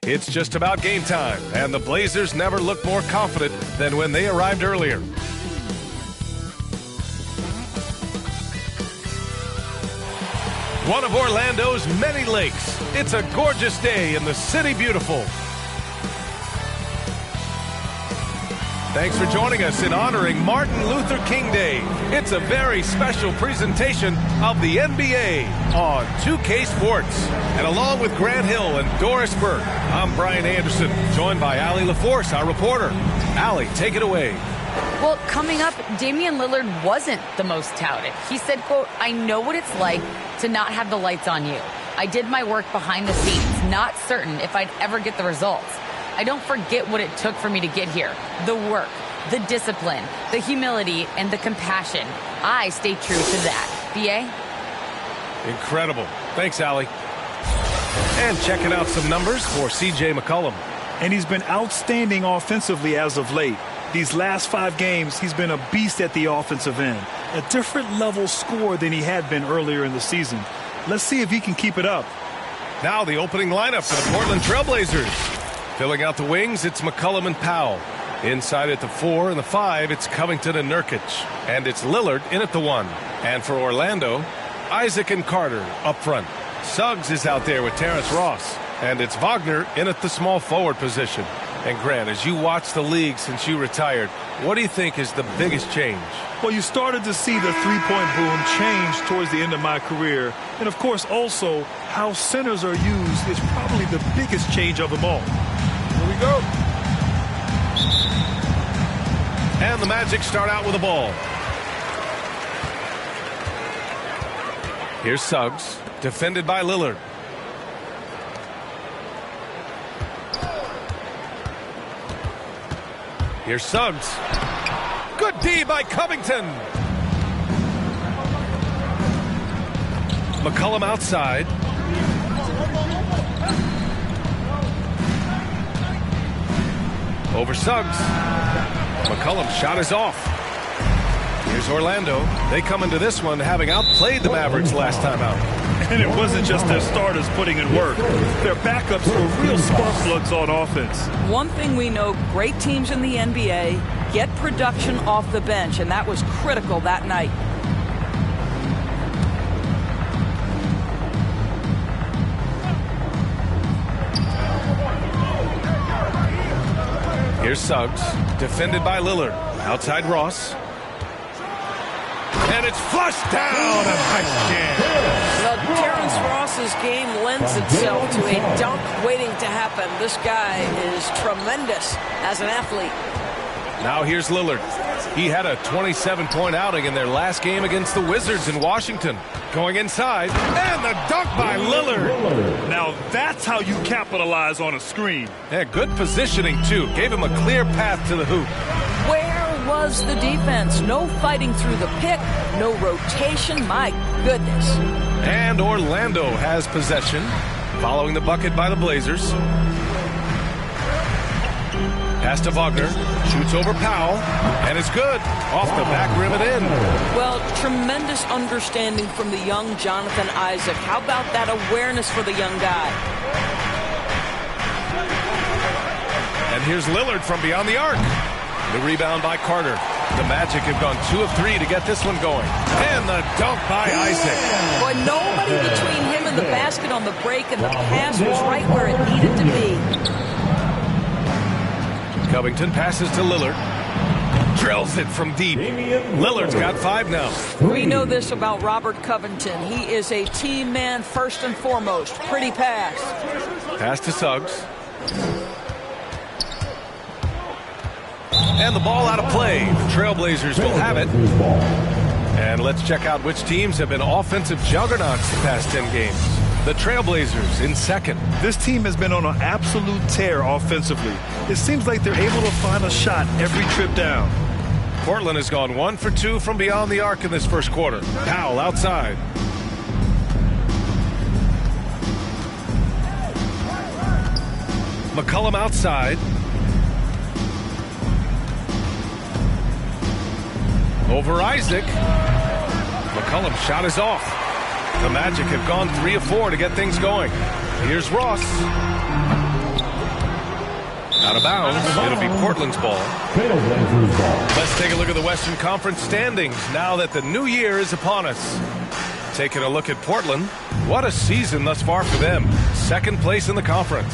It's just about game time, and the Blazers never looked more confident than when they arrived earlier. One of Orlando's many lakes. It's a gorgeous day in the City Beautiful. Thanks for joining us in honoring Martin Luther King Day. It's a very special presentation of the NBA on 2K Sports. And along with Grant Hill and Doris Burke, I'm Brian Anderson, joined by Allie LaForce, our reporter. Allie, take it away. Well, coming up, Damian Lillard wasn't the most touted. He said, quote, "I know what it's like to not have the lights on you. I did my work behind the scenes, not certain if I'd ever get the results. I don't forget what it took for me to get here. The work, the discipline, the humility, and the compassion. I stay true to that." B.A.? Incredible. Thanks, Allie. And checking out some numbers for C.J. McCollum. And he's been outstanding offensively as of late. These last 5 games, he's been a beast at the offensive end. A different level score than he had been earlier in the season. Let's see if he can keep it up. Now the opening lineup for the Portland Trailblazers. Filling out the wings, it's McCollum and Powell. Inside at the 4 and the 5, it's Covington and Nurkic. And it's Lillard in at the 1. And for Orlando, Isaac and Carter up front. Suggs is out there with Terrence Ross. And it's Wagner in at the small forward position. And Grant, as you watch the league since you retired, what do you think is the biggest change? Well, you started to see the three-point boom change towards the end of my career. And, of course, also how centers are used is probably the biggest change of them all. Here we go. And the Magic start out with the ball. Here's Suggs, defended by Lillard. Here's Suggs. Good D by Covington. McCollum outside. Over Suggs. McCollum's shot is off. Here's Orlando. They come into this one having outplayed the Mavericks last time out. And it wasn't just their starters putting in work. Their backups were real spark plugs on offense. One thing we know, great teams in the NBA get production off the bench, and that was critical that night. Here's Suggs, defended by Lillard. Outside Ross. And it's flushed down. A nice jam. Well, Terrence Ross's game lends itself to a dunk waiting to happen. This guy is tremendous as an athlete. Now here's Lillard. He had a 27-point outing in their last game against the Wizards in Washington. Going inside, and the dunk by Lillard. Now that's how you capitalize on a screen. Yeah, good positioning, too. Gave him a clear path to the hoop. Where was the defense? No fighting through the pick, no rotation. My goodness. And Orlando has possession, following the bucket by the Blazers. Pass to Wagner, shoots over Powell, and it's good. Off the back rim and in. Well, tremendous understanding from the young Jonathan Isaac. How about that awareness for the young guy? And here's Lillard from beyond the arc. The rebound by Carter. The Magic have gone 2 of 3 to get this one going. And the dunk by Isaac. Boy, nobody between him and the basket on the break, and the pass was right where it needed to be. Covington passes to Lillard. Drills it from deep. Lillard's got 5 now. We know this about Robert Covington. He is a team man first and foremost. Pretty pass. Pass to Suggs. And the ball out of play. The Trailblazers will have it. And let's check out which teams have been offensive juggernauts the past 10 games. The Trailblazers in second. This team has been on an absolute tear offensively. It seems like they're able to find a shot every trip down. Portland has gone 1 for 2 from beyond the arc in this first quarter. Powell outside. McCollum outside. Over Isaac. McCollum's shot is off. The Magic have gone 3 of 4 to get things going. Here's Ross. Out of bounds. It'll be Portland's ball. Let's take a look at the Western Conference standings now that the new year is upon us. Taking a look at Portland, what a season thus far for them. Second place in the conference.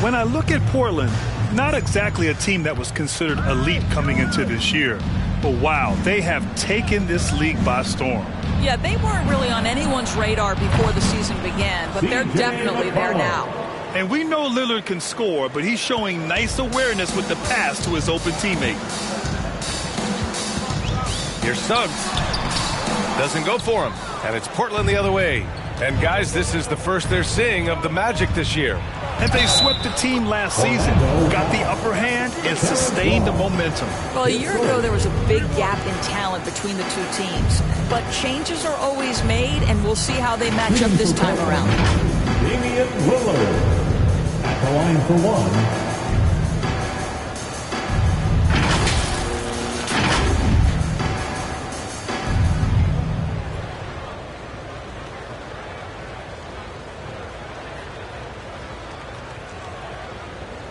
When I look at Portland, not exactly a team that was considered elite coming into this year. But wow, they have taken this league by storm. Yeah, they weren't really on anyone's radar before the season began, but they're definitely there now. And we know Lillard can score, but he's showing nice awareness with the pass to his open teammate. Here's Suggs. Doesn't go for him. And it's Portland the other way. And guys, this is the first they're seeing of the Magic this year. And they swept the team last season, got the upper hand, and sustained the momentum. Well, a year ago, there was a big gap in talent between the two teams. But changes are always made, and we'll see how they match up this time around. Damian Lillard at the line for one.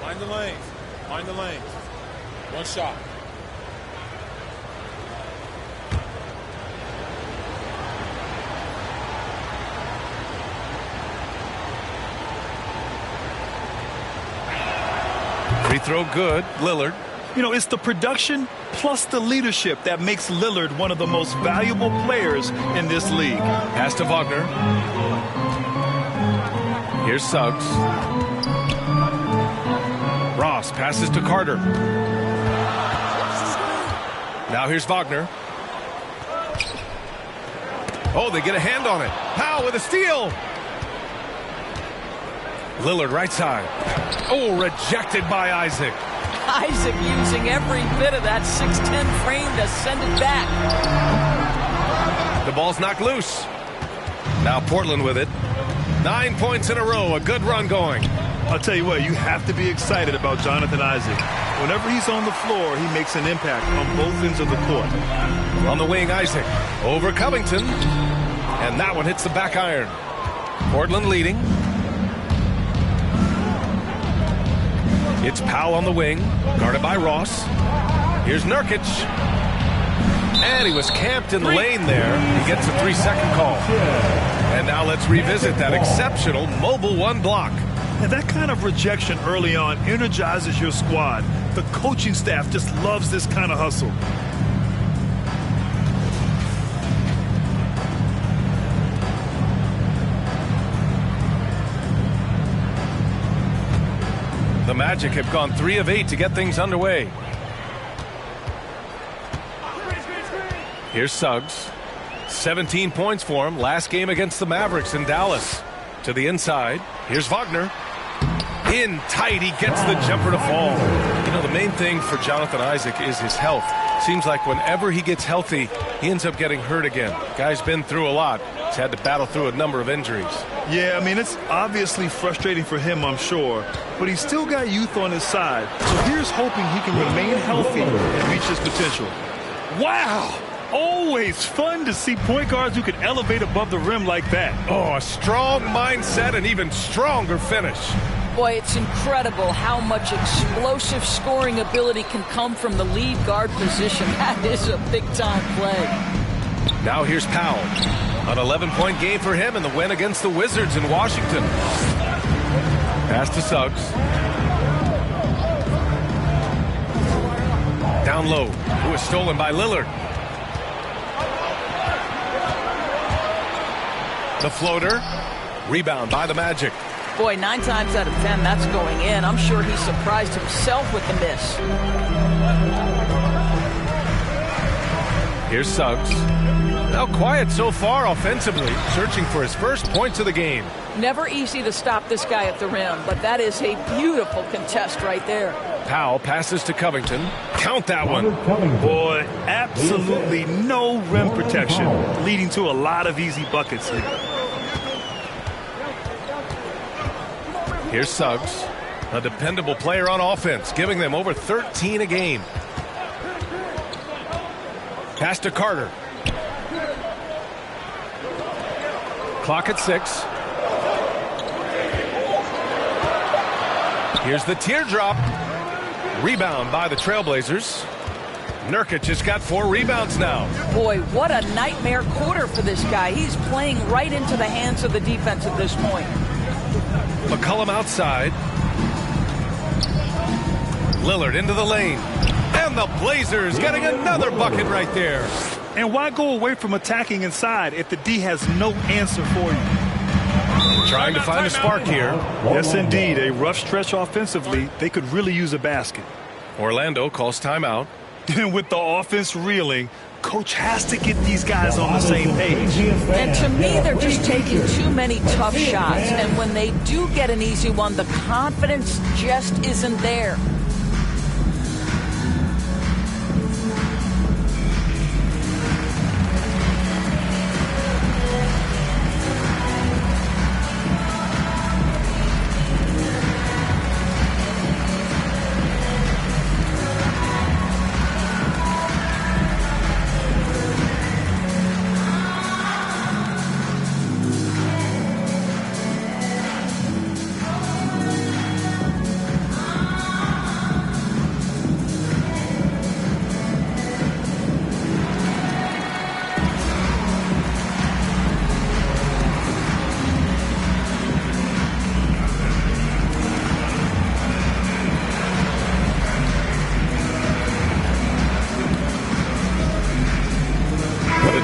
Find the lanes. Find the lanes. One shot. Free throw good. Lillard. You know, it's the production plus the leadership that makes Lillard one of the most valuable players in this league. Pass to Wagner. Here's Suggs. Ross passes to Carter. Now here's Wagner. Oh, they get a hand on it. Powell with a steal. Lillard right side. Oh, rejected by Isaac. Isaac using every bit of that 6'10 frame to send it back. The ball's knocked loose. Now Portland with it. 9 points in a row. A good run going. I'll tell you what, you have to be excited about Jonathan Isaac. Whenever he's on the floor, he makes an impact on both ends of the court. On the wing, Isaac. Over Covington. And that one hits the back iron. Portland leading. It's Powell on the wing. Guarded by Ross. Here's Nurkic. And he was camped in the lane there. He gets a 3-second call. And now let's revisit that exceptional mobile one block. And that kind of rejection early on energizes your squad. The coaching staff just loves this kind of hustle. The Magic have gone 3 of 8 to get things underway. Here's Suggs. 17 points for him. Last game against the Mavericks in Dallas. To the inside. Here's Wagner. In tight. He gets the jumper to fall. You know, the main thing for Jonathan Isaac is his health. Seems like whenever he gets healthy, he ends up getting hurt again. Guy's been through a lot. He's had to battle through a number of injuries. Yeah, I mean, it's obviously frustrating for him, I'm sure. But he's still got youth on his side. So here's hoping he can remain healthy and reach his potential. Wow! Always fun to see point guards who can elevate above the rim like that. Oh, a strong mindset and even stronger finish. Boy, it's incredible how much explosive scoring ability can come from the lead guard position. That is a big-time play. Now here's Powell. An 11-point game for him in the win against the Wizards in Washington. Pass to Suggs. Down low. Who is stolen by Lillard. The floater. Rebound by the Magic. Boy, 9 times out of 10, that's going in. I'm sure he surprised himself with the miss. Here's Suggs. Now quiet so far offensively, searching for his first points of the game. Never easy to stop this guy at the rim, but that is a beautiful contest right there. Powell passes to Covington. Count that one. Boy, absolutely no rim protection, leading to a lot of easy buckets here. Here's Suggs, a dependable player on offense, giving them over 13 a game. Pass to Carter. Clock at 6. Here's the teardrop. Rebound by the Trailblazers. Nurkic has got 4 rebounds now. Boy, what a nightmare quarter for this guy. He's playing right into the hands of the defense at this point. McCollum outside. Lillard into the lane. And the Blazers getting another bucket right there. And why go away from attacking inside if the D has no answer for you? Trying to find a spark here. Yes, indeed. A rough stretch offensively. They could really use a basket. Orlando calls timeout. And with the offense reeling, coach has to get these guys on the same page. And to me, they're just taking too many tough shots. And when they do get an easy one, the confidence just isn't there.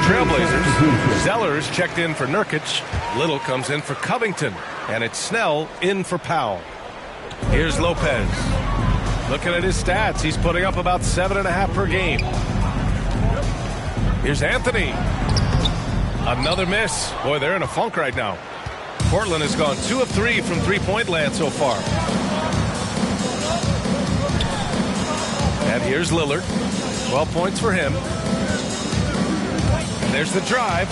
Trailblazers. Zeller's checked in for Nurkic. Little comes in for Covington. And it's Snell in for Powell. Here's Lopez. Looking at his stats, he's putting up about 7.5 per game. Here's Anthony. Another miss. Boy, they're in a funk right now. Portland has gone 2 of 3 from three-point land so far. And here's Lillard. 12 points for him. There's the drive.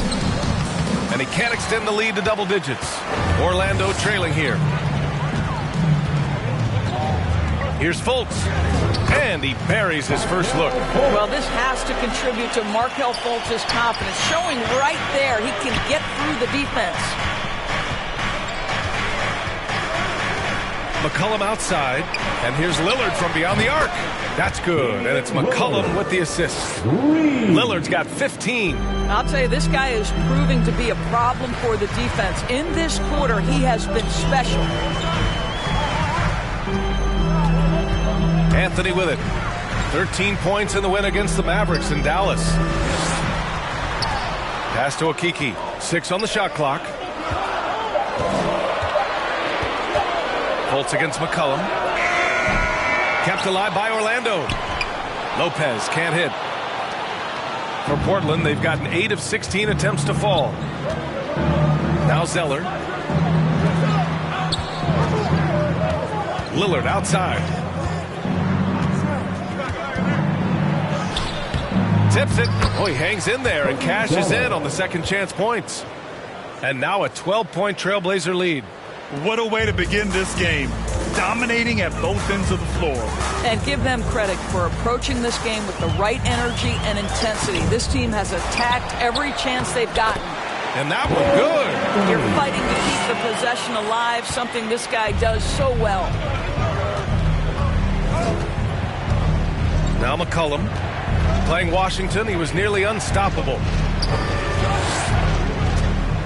And he can't extend the lead to double digits. Orlando trailing here. Here's Fultz. And he buries his first look. Well, this has to contribute to Markelle Fultz's confidence. Showing right there he can get through the defense. McCollum outside. And here's Lillard from beyond the arc. That's good. And it's McCollum with the assist. Lillard's got 15. I'll tell you, this guy is proving to be a problem for the defense. In this quarter, he has been special. Anthony with it. 13 points in the win against the Mavericks in Dallas. Pass to Okeke. 6 on the shot clock. Fultz against McCollum. Kept alive by Orlando. Lopez can't hit. For Portland, they've gotten 8 of 16 attempts to fall. Now Zeller. Lillard outside. Tips it. Oh, he hangs in there and cashes in on the second chance points. And now a 12-point Trailblazer lead. What a way to begin this game. Dominating at both ends of the floor. And give them credit for approaching this game with the right energy and intensity. This team has attacked every chance they've gotten. And that one good. You're fighting to keep the possession alive, something this guy does so well. Now McCollum. Playing Washington, he was nearly unstoppable.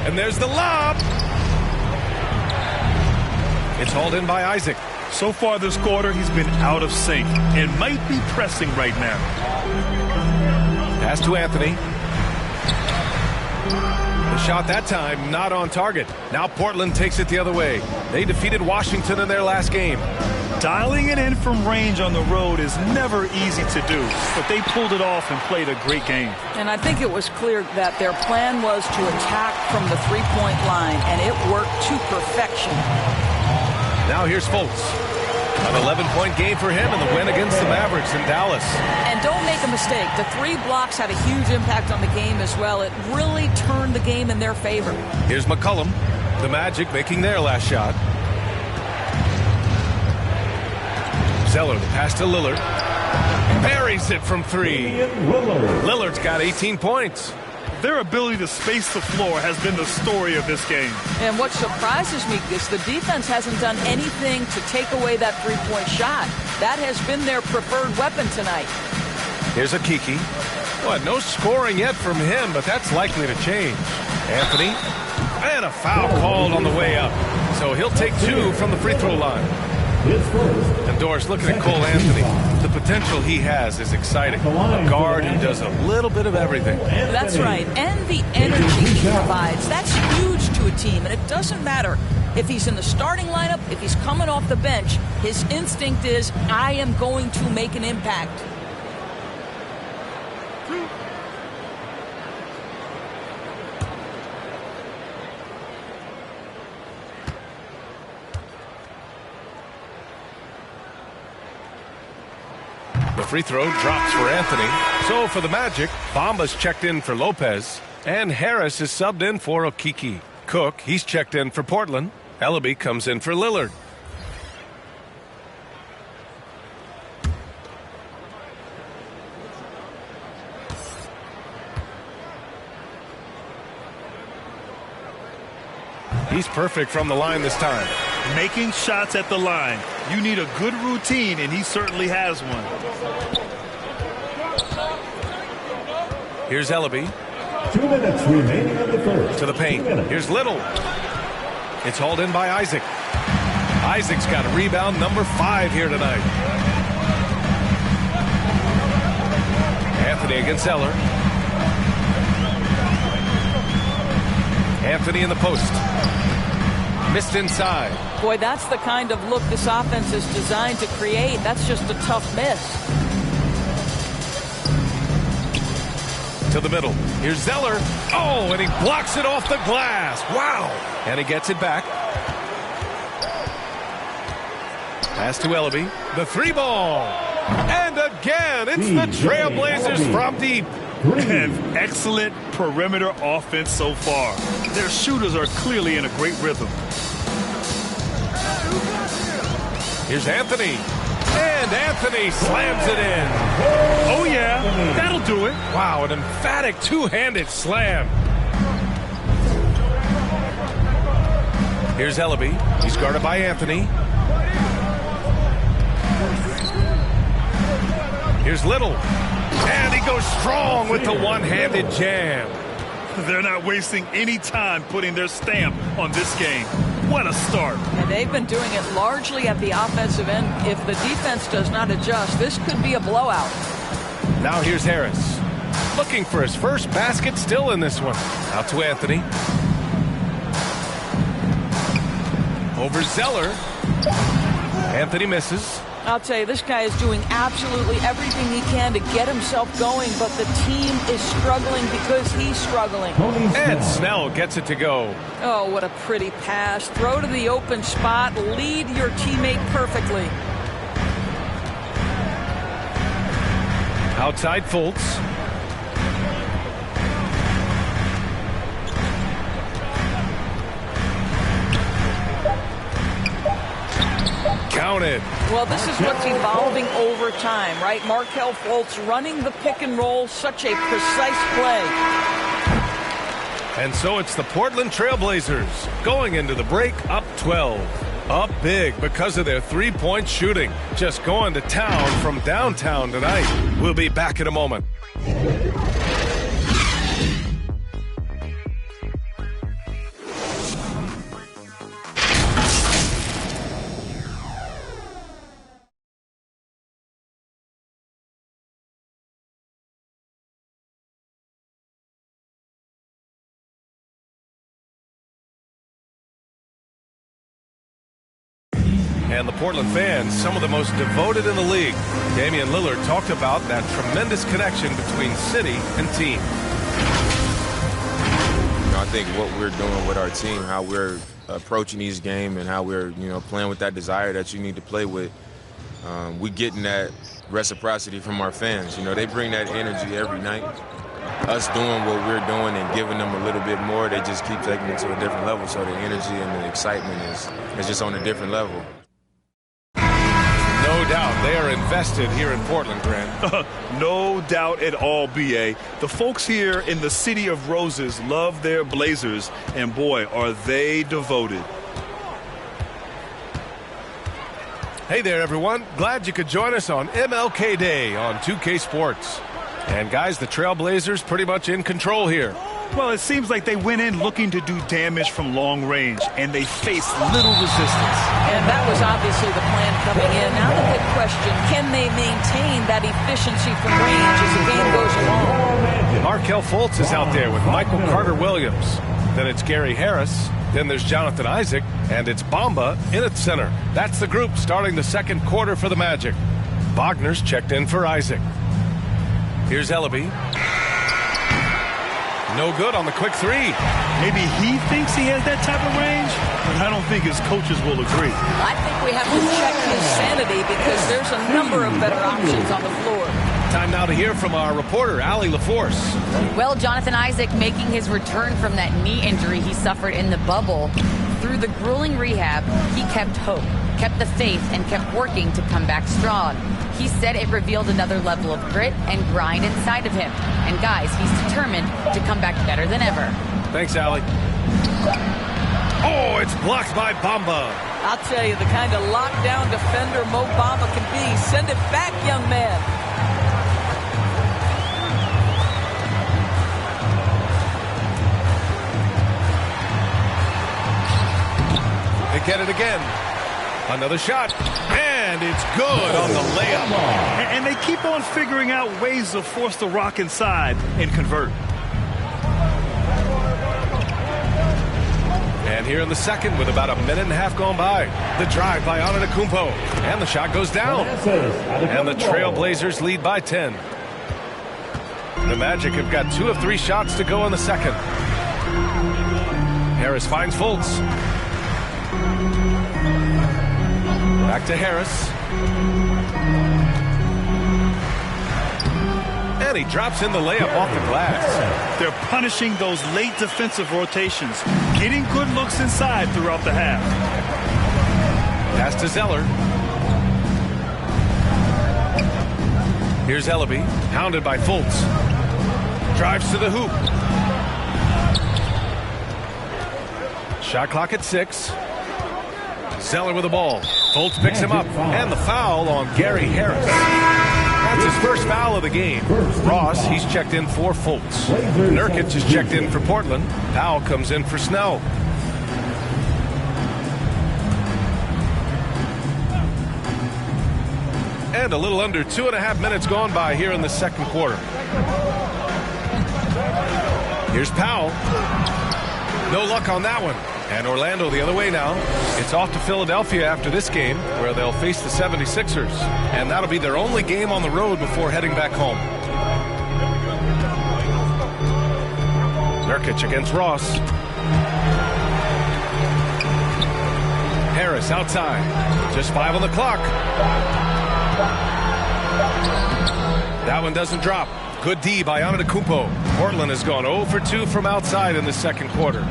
And there's the lob. It's hauled in by Isaac. So far this quarter, he's been out of sync and might be pressing right now. Pass to Anthony. The shot that time not on target. Now Portland takes it the other way. They defeated Washington in their last game. Dialing it in from range on the road is never easy to do, but they pulled it off and played a great game. And I think it was clear that their plan was to attack from the three-point line, and it worked to perfection. Now here's Fultz. An 11-point game for him in the win against the Mavericks in Dallas. And don't make a mistake, the 3 blocks had a huge impact on the game as well. It really turned the game in their favor. Here's McCollum. The Magic making their last shot. Zeller, the pass to Lillard. Buries it from 3. Lillard's got 18 points. Their ability to space the floor has been the story of this game. And what surprises me is the defense hasn't done anything to take away that three-point shot. That has been their preferred weapon tonight. Here's a Kiki. Well, no scoring yet from him, but that's likely to change. Anthony. And a foul called on the way up. So he'll take 2 from the free throw line. And Doris, looking at Cole Anthony, the potential he has is exciting. A guard who does a little bit of everything. That's right. And the energy he provides, that's huge to a team. And it doesn't matter if he's in the starting lineup, if he's coming off the bench, his instinct is, I am going to make an impact. The free throw drops for Anthony. So for the Magic, Bamba's checked in for Lopez. And Harris is subbed in for Okiki. Cook, he's checked in for Portland. Ellaby comes in for Lillard. He's perfect from the line this time. Making shots at the line. You need a good routine, and he certainly has one. Here's Ellaby. 2 minutes remaining in the first. To the paint. Here's Little. It's hauled in by Isaac. Isaac's got a rebound number 5 here tonight. Anthony against Eller. Anthony in the post. Missed inside. Boy, that's the kind of look this offense is designed to create. That's just a tough miss. To the middle. Here's Zeller. Oh, and he blocks it off the glass. Wow. And he gets it back. Pass to Ellaby. The 3-ball. And again, it's the Trailblazers from deep. And excellent perimeter offense so far. Their shooters are clearly in a great rhythm. Here's Anthony. And Anthony slams it in. Oh, yeah. That'll do it. Wow, an emphatic two-handed slam. Here's Ellaby. He's guarded by Anthony. Here's Little. And he goes strong with the one-handed jam. They're not wasting any time putting their stamp on this game. What a start. And they've been doing it largely at the offensive end. If the defense does not adjust, this could be a blowout. Now here's Harris. Looking for his first basket, still in this one. Out to Anthony. Over Zeller. Anthony misses. I'll tell you, this guy is doing absolutely everything he can to get himself going, but the team is struggling because he's struggling. And Snell gets it to go. Oh, what a pretty pass. Throw to the open spot. Lead your teammate perfectly. Outside Fultz. Counted. Well, this is what's evolving over time, right? Markelle Fultz running the pick and roll, such a precise play. And so it's the Portland Trailblazers going into the break up 12. Up big because of their three-point shooting. Just going to town from downtown tonight. We'll be back in a moment. And the Portland fans, some of the most devoted in the league. Damian Lillard talked about that tremendous connection between city and team. I think what we're doing with our team, how we're approaching each game and how we're, playing with that desire that you need to play with, we getting that reciprocity from our fans. They bring that energy every night. Us doing what we're doing and giving them a little bit more, they just keep taking it to a different level. So the energy and the excitement is just on a different level. No doubt they are invested here in Portland, Grant. No doubt at all, B.A. The folks here in the City of Roses love their Blazers, and boy, are they devoted. Hey there, everyone. Glad you could join us on MLK Day on 2K Sports. And guys, the Trailblazers pretty much in control here. Well, it seems like they went in looking to do damage from long range, and they faced little resistance. And that was obviously the plan coming in. Now the big question, can they maintain that efficiency from range as the game goes along? Markelle Fultz is out there with Michael Carter-Williams. Then it's Gary Harris. Then there's Jonathan Isaac. And it's Bamba in at center. That's the group starting the second quarter for the Magic. Wagner's checked in for Isaac. Here's Ellaby. No good on the quick three. Maybe he thinks he has that type of range, but I don't think his coaches will agree. I think we have to check his sanity because there's a number of better options on the floor. Time now to hear from our reporter, Allie LaForce. Well, Jonathan Isaac making his return from that knee injury he suffered in the bubble. Through the grueling rehab, he kept hope, kept the faith, and kept working to come back strong. He said it revealed another level of grit and grind inside of him. And guys, he's determined to come back better than ever. Thanks, Allie. Oh, it's blocked by Bamba. I'll tell you, the kind of lockdown defender Mo Bamba can be. Send it back, young man. They get it again. Another shot. And it's good on the layup. And they keep on figuring out ways to force the rock inside and convert. And here in the second with about a minute and a half gone by. The drive by Antetokounmpo. And the shot goes down. And the Trailblazers lead by 10. The Magic have got 2 of 3 shots to go in the second. Harris finds Fultz. Back to Harris. And he drops in the layup off the glass. They're punishing those late defensive rotations, getting good looks inside throughout the half. Pass to Zeller. Here's Ellaby, hounded by Fultz. Drives to the hoop. Shot clock at 6. Zeller with the ball. Fultz picks him up. And the foul on Gary Harris. That's his first foul of the game. Ross, he's checked in for Fultz. Nurkic is checked in for Portland. Powell comes in for Snell. And a little under 2.5 minutes gone by here in the second quarter. Here's Powell. No luck on that one. And Orlando the other way now. It's off to Philadelphia after this game, where they'll face the 76ers. And that'll be their only game on the road before heading back home. Nurkic against Ross. Harris outside. Just 5 on the clock. That one doesn't drop. Good D by Antetokounmpo. Portland has gone 0 for 2 from outside in the second quarter.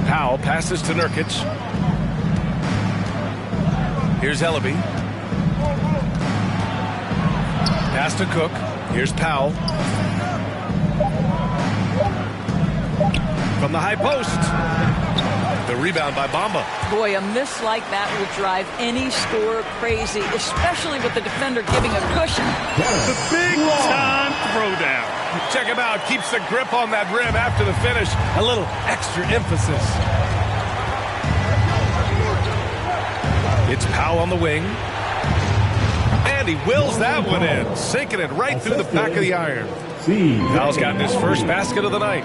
Powell passes to Nurkic. Here's Ellaby. Pass to Cook. Here's Powell. From the high post. The rebound by Bamba. Boy, a miss like that will drive any scorer crazy, especially with the defender giving a cushion. The big-time throwdown. Check him out. Keeps the grip on that rim after the finish. A little extra emphasis. It's Powell on the wing. And he wills that one in, sinking it right through the back of the iron. Powell's gotten his first basket of the night.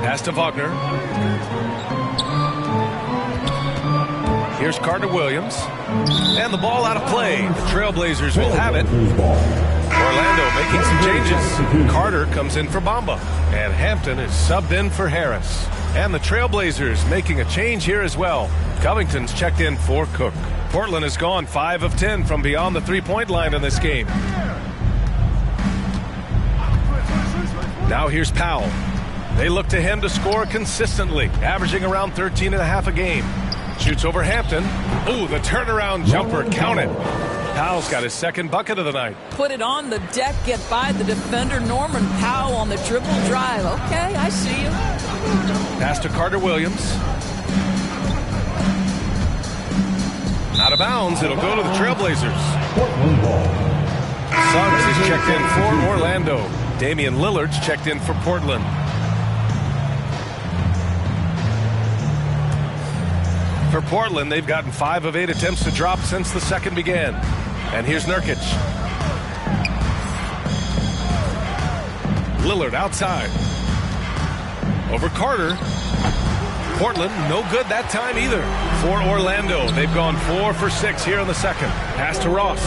Pass to Wagner. Here's Carter-Williams. And the ball out of play. The Trailblazers will have it. Orlando making some changes. Carter comes in for Bamba. And Hampton is subbed in for Harris. And the Trailblazers making a change here as well. Covington's checked in for Cook. Portland has gone 5 of 10 from beyond the three-point line in this game. Now here's Powell. They look to him to score consistently, averaging around 13.5 a game. Shoots over Hampton. Ooh, the turnaround jumper counted. Powell's got his second bucket of the night. Put it on the deck, get by the defender. Norman Powell on the dribble drive. Okay, I see you. Pass to Carter Williams. Out of bounds, it'll go to the Trailblazers. Portland ball. Suggs is checked in for Orlando. Damian Lillard's checked in for Portland. For Portland, they've gotten 5 of 8 attempts to drop since the second began. And here's Nurkic. Lillard outside. Over Carter. Portland, no good that time either. For Orlando, they've gone 4 for 6 here in the second. Pass to Ross.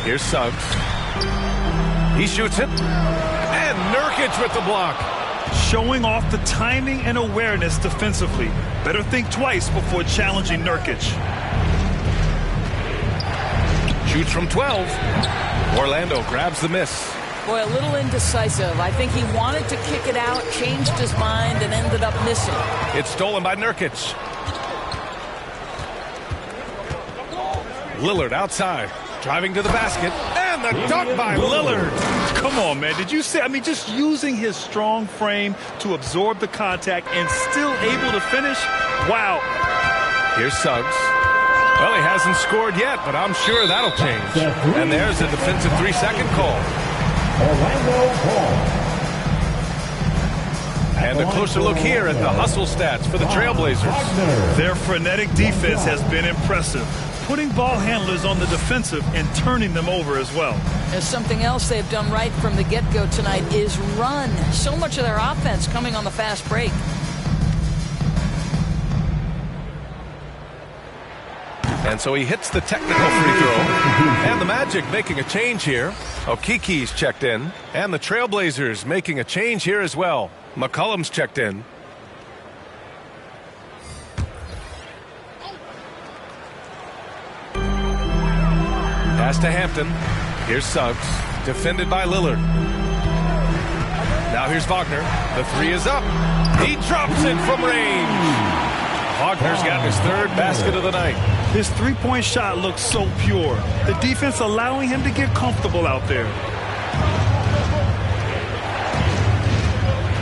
Here's Suggs. He shoots it. And Nurkic with the block. Showing off the timing and awareness defensively. Better think twice before challenging Nurkic. Shoots from 12. Orlando grabs the miss. Boy, a little indecisive. I think he wanted to kick it out, changed his mind, and ended up missing. It's stolen by Nurkic. Lillard outside. Driving to the basket. And the dunk by Lillard. Come on, man. Did you see? I mean, just using his strong frame to absorb the contact and still able to finish. Wow. Here's Suggs. Well, he hasn't scored yet, but I'm sure that'll change. And there's a defensive 3-second call. Orlando ball. And a closer look here at the hustle stats for the Trailblazers. Their frenetic defense has been impressive, putting ball handlers on the defensive and turning them over as well. There's something else they've done right from the get-go tonight is run. So much of their offense coming on the fast break. And so he hits the technical free throw. And the Magic making a change here. Okiki's checked in. And the Trailblazers making a change here as well. McCollum's checked in. Pass to Hampton. Here's Suggs. Defended by Lillard. Now here's Wagner. The 3 is up. He drops it from range. Wagner's got his 3rd basket of the night. His three-point shot looks so pure. The defense allowing him to get comfortable out there.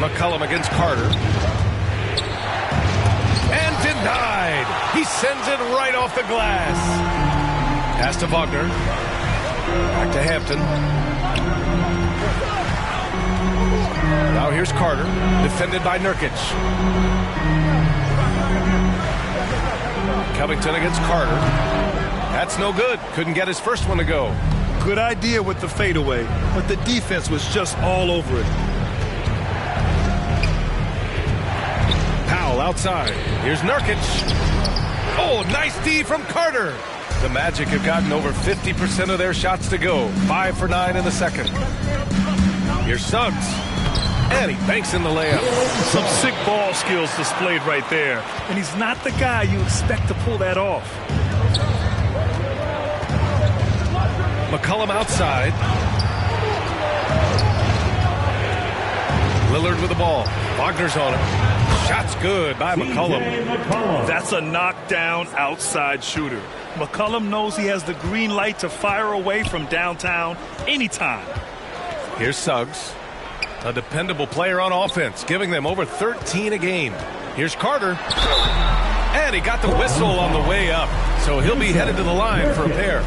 McCollum against Carter. And denied. He sends it right off the glass. Pass to Wagner. Back to Hampton. Now here's Carter. Defended by Nurkic. Covington against Carter. That's no good. Couldn't get his first one to go. Good idea with the fadeaway, but the defense was just all over it. Powell outside. Here's Nurkic. Oh, nice D from Carter. The Magic have gotten over 50% of their shots to go. 5 for 9 in the second. Here's Suggs. And he banks in the layup. Some sick ball skills displayed right there. And he's not the guy you expect to pull that off. McCollum outside. Lillard with the ball. Wagner's on him. Shot's good by McCollum. That's a knockdown outside shooter. McCollum knows he has the green light to fire away from downtown anytime. Here's Suggs. A dependable player on offense, giving them over 13 a game. Here's Carter. And he got the whistle on the way up. So he'll be headed to the line for a pair.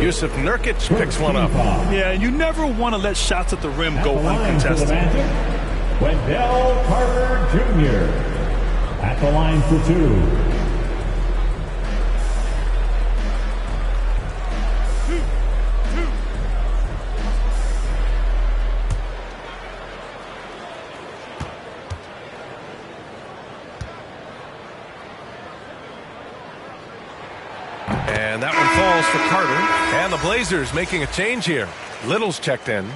Yusuf Nurkic picks one up. Yeah, you never want to let shots at the rim go uncontested. Wendell Carter Jr. at the line for 2. And that one falls for Carter. And the Blazers making a change here. Little's checked in.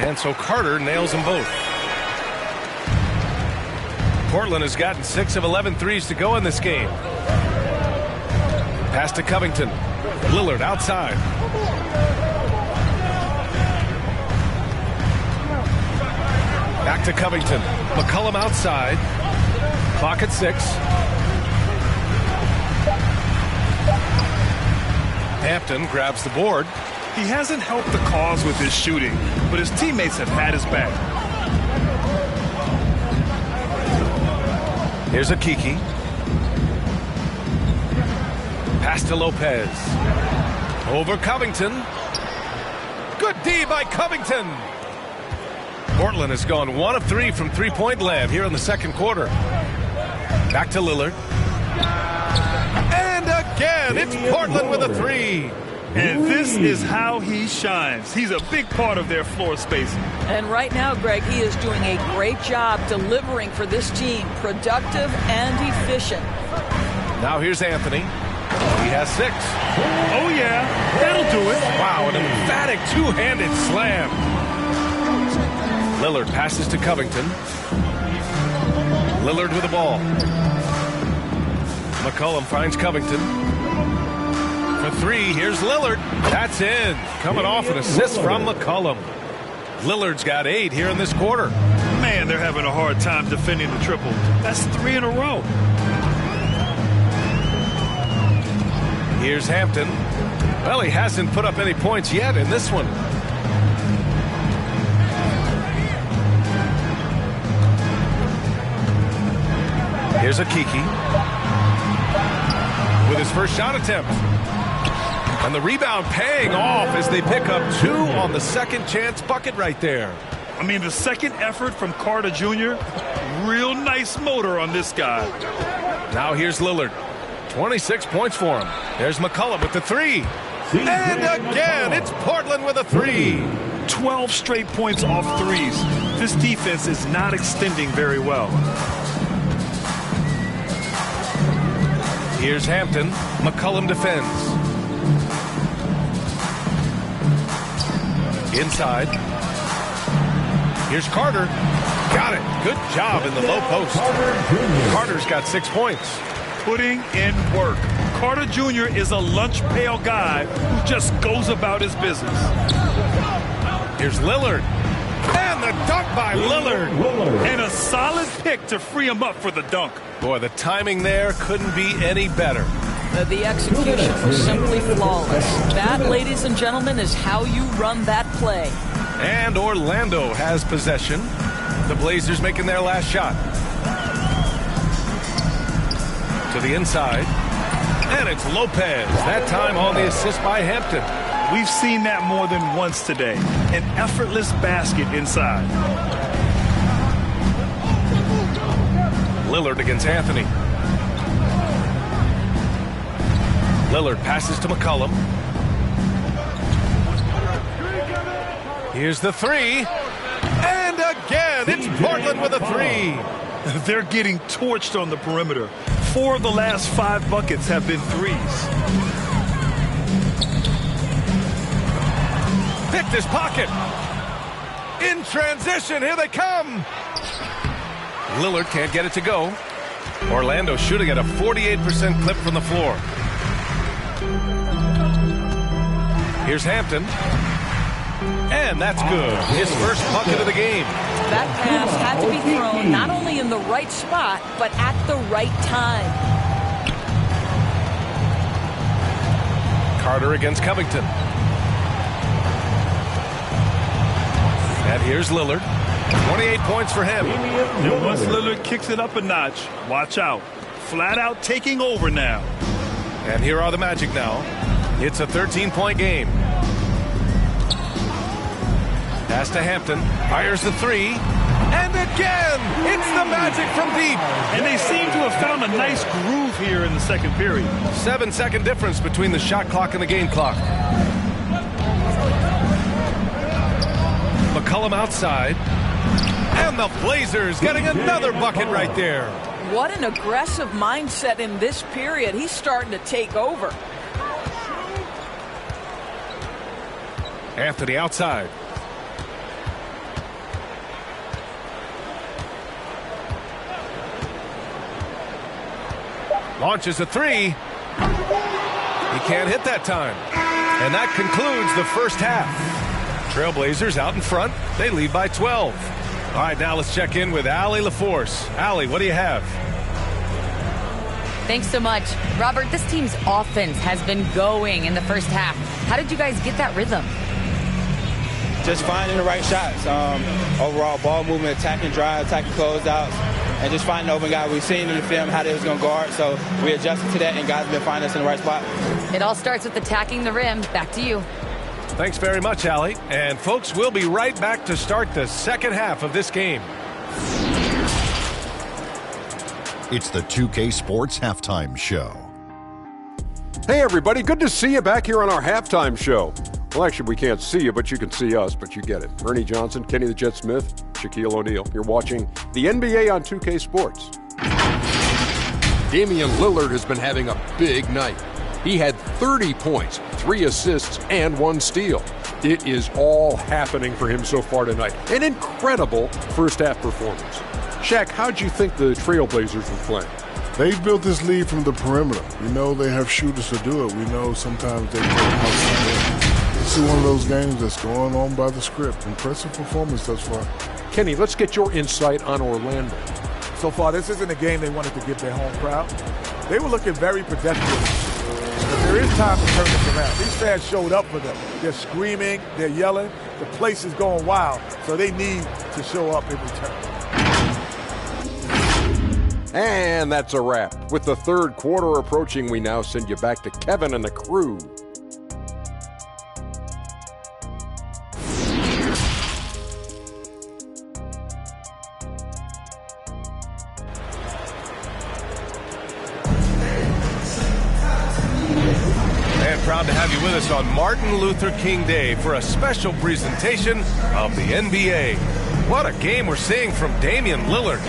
And so Carter nails them both. Portland has gotten 6 of 11 threes to go in this game. Pass to Covington. Lillard outside. Back to Covington. McCollum outside. Clock at 6. Hampton grabs the board. He hasn't helped the cause with his shooting, but his teammates have had his back. Here's a Kiki. Pass to Lopez. Over Covington. Good D by Covington. Portland has gone 1 of 3 from three-point land here in the second quarter. Back to Lillard. And again, it's Portland with a 3. And this is how he shines. He's a big part of their floor spacing. And right now, Greg, he is doing a great job delivering for this team. Productive and efficient. Now here's Anthony. He has 6. Oh, yeah. That'll do it. Wow, an emphatic two-handed slam. Lillard passes to Covington. Lillard with the ball. McCollum finds Covington. For 3, here's Lillard. That's in. Coming off an assist from McCollum. Lillard's got 8 here in this quarter. Man, they're having a hard time defending the triple. That's 3 in a row. Here's Hampton. Well, he hasn't put up any points yet in this one. Here's a Kiki with his first shot attempt. And the rebound paying off as they pick up 2 on the second chance bucket right there. I mean, the second effort from Carter Jr., real nice motor on this guy. Now here's Lillard. 26 points for him. There's McCollum with the 3. And again, it's Portland with a 3. 12 straight points off threes. This defense is not extending very well. Here's Hampton. McCollum defends. Inside. Here's Carter. Got it. Good job in the low post. Carter's got 6 points. Putting in work. Carter Jr. is a lunch pail guy who just goes about his business. Here's Lillard. And the dunk by Lillard. And a solid pick to free him up for the dunk. Boy, the timing there couldn't be any better. The execution was simply flawless. That, ladies and gentlemen, is how you run that play. And Orlando has possession. The Blazers making their last shot. To the inside. And it's Lopez. That time on the assist by Hampton. We've seen that more than once today. An effortless basket inside. Lillard against Anthony. Lillard passes to McCollum. Here's the 3. And again, it's Portland with a 3. They're getting torched on the perimeter. 4 of the last 5 buckets have been threes. Picked his pocket. In transition, here they come. Lillard can't get it to go. Orlando shooting at a 48% clip from the floor. Here's Hampton. And that's good. His first bucket of the game. That pass had to be thrown not only in the right spot, but at the right time. Carter against Covington. And here's Lillard. 28 points for him. And once Lillard kicks it up a notch, watch out. Flat out taking over now. And here are the Magic now. It's a 13-point game. Pass to Hampton. Fires the 3. And again, it's the Magic from deep. And they seem to have found a nice groove here in the second period. 7-second difference between the shot clock and the game clock. McCollum outside. And the Blazers getting another bucket right there. What an aggressive mindset in this period. He's starting to take over. Anthony outside. Launches a three. He can't hit that time. And that concludes the first half. Trailblazers out in front. They lead by 12. All right, now let's check in with Allie LaForce. Allie, what do you have? Thanks so much. Robert, this team's offense has been going in the first half. How did you guys get that rhythm? Just finding the right shots. Overall ball movement, attacking drive, attacking closeouts, and just finding the open guy. We've seen in the film how they was going to guard, so we adjusted to that, and guys have been finding us in the right spot. It all starts with attacking the rim. Back to you. Thanks very much, Allie. And folks, we'll be right back to start the second half of this game. It's the 2K Sports Halftime Show. Hey, everybody. Good to see you back here on our halftime show. Well, actually, we can't see you, but you can see us, but you get it. Ernie Johnson, Kenny the Jet Smith, Shaquille O'Neal. You're watching the NBA on 2K Sports. Damian Lillard has been having a big night. He had 30 points, 3 assists, and 1 steal. It is all happening for him so far tonight. An incredible first-half performance. Shaq, how'd you think the Trailblazers were playing? They've built this lead from the perimeter. We know they have shooters to do it. We know sometimes they play outside in. This is one of those games that's going on by the script. Impressive performance thus far. Kenny, let's get your insight on Orlando. So far, this isn't a game they wanted to give their home crowd. They were looking very productive. But there is time to turn this around. These fans showed up for them. They're screaming, they're yelling. The place is going wild, so they need to show up in return. And that's a wrap. With the third quarter approaching, we now send you back to Kevin and the crew. Proud to have you with us on Martin Luther King Day for a special presentation of the NBA. What a game we're seeing from Damian Lillard.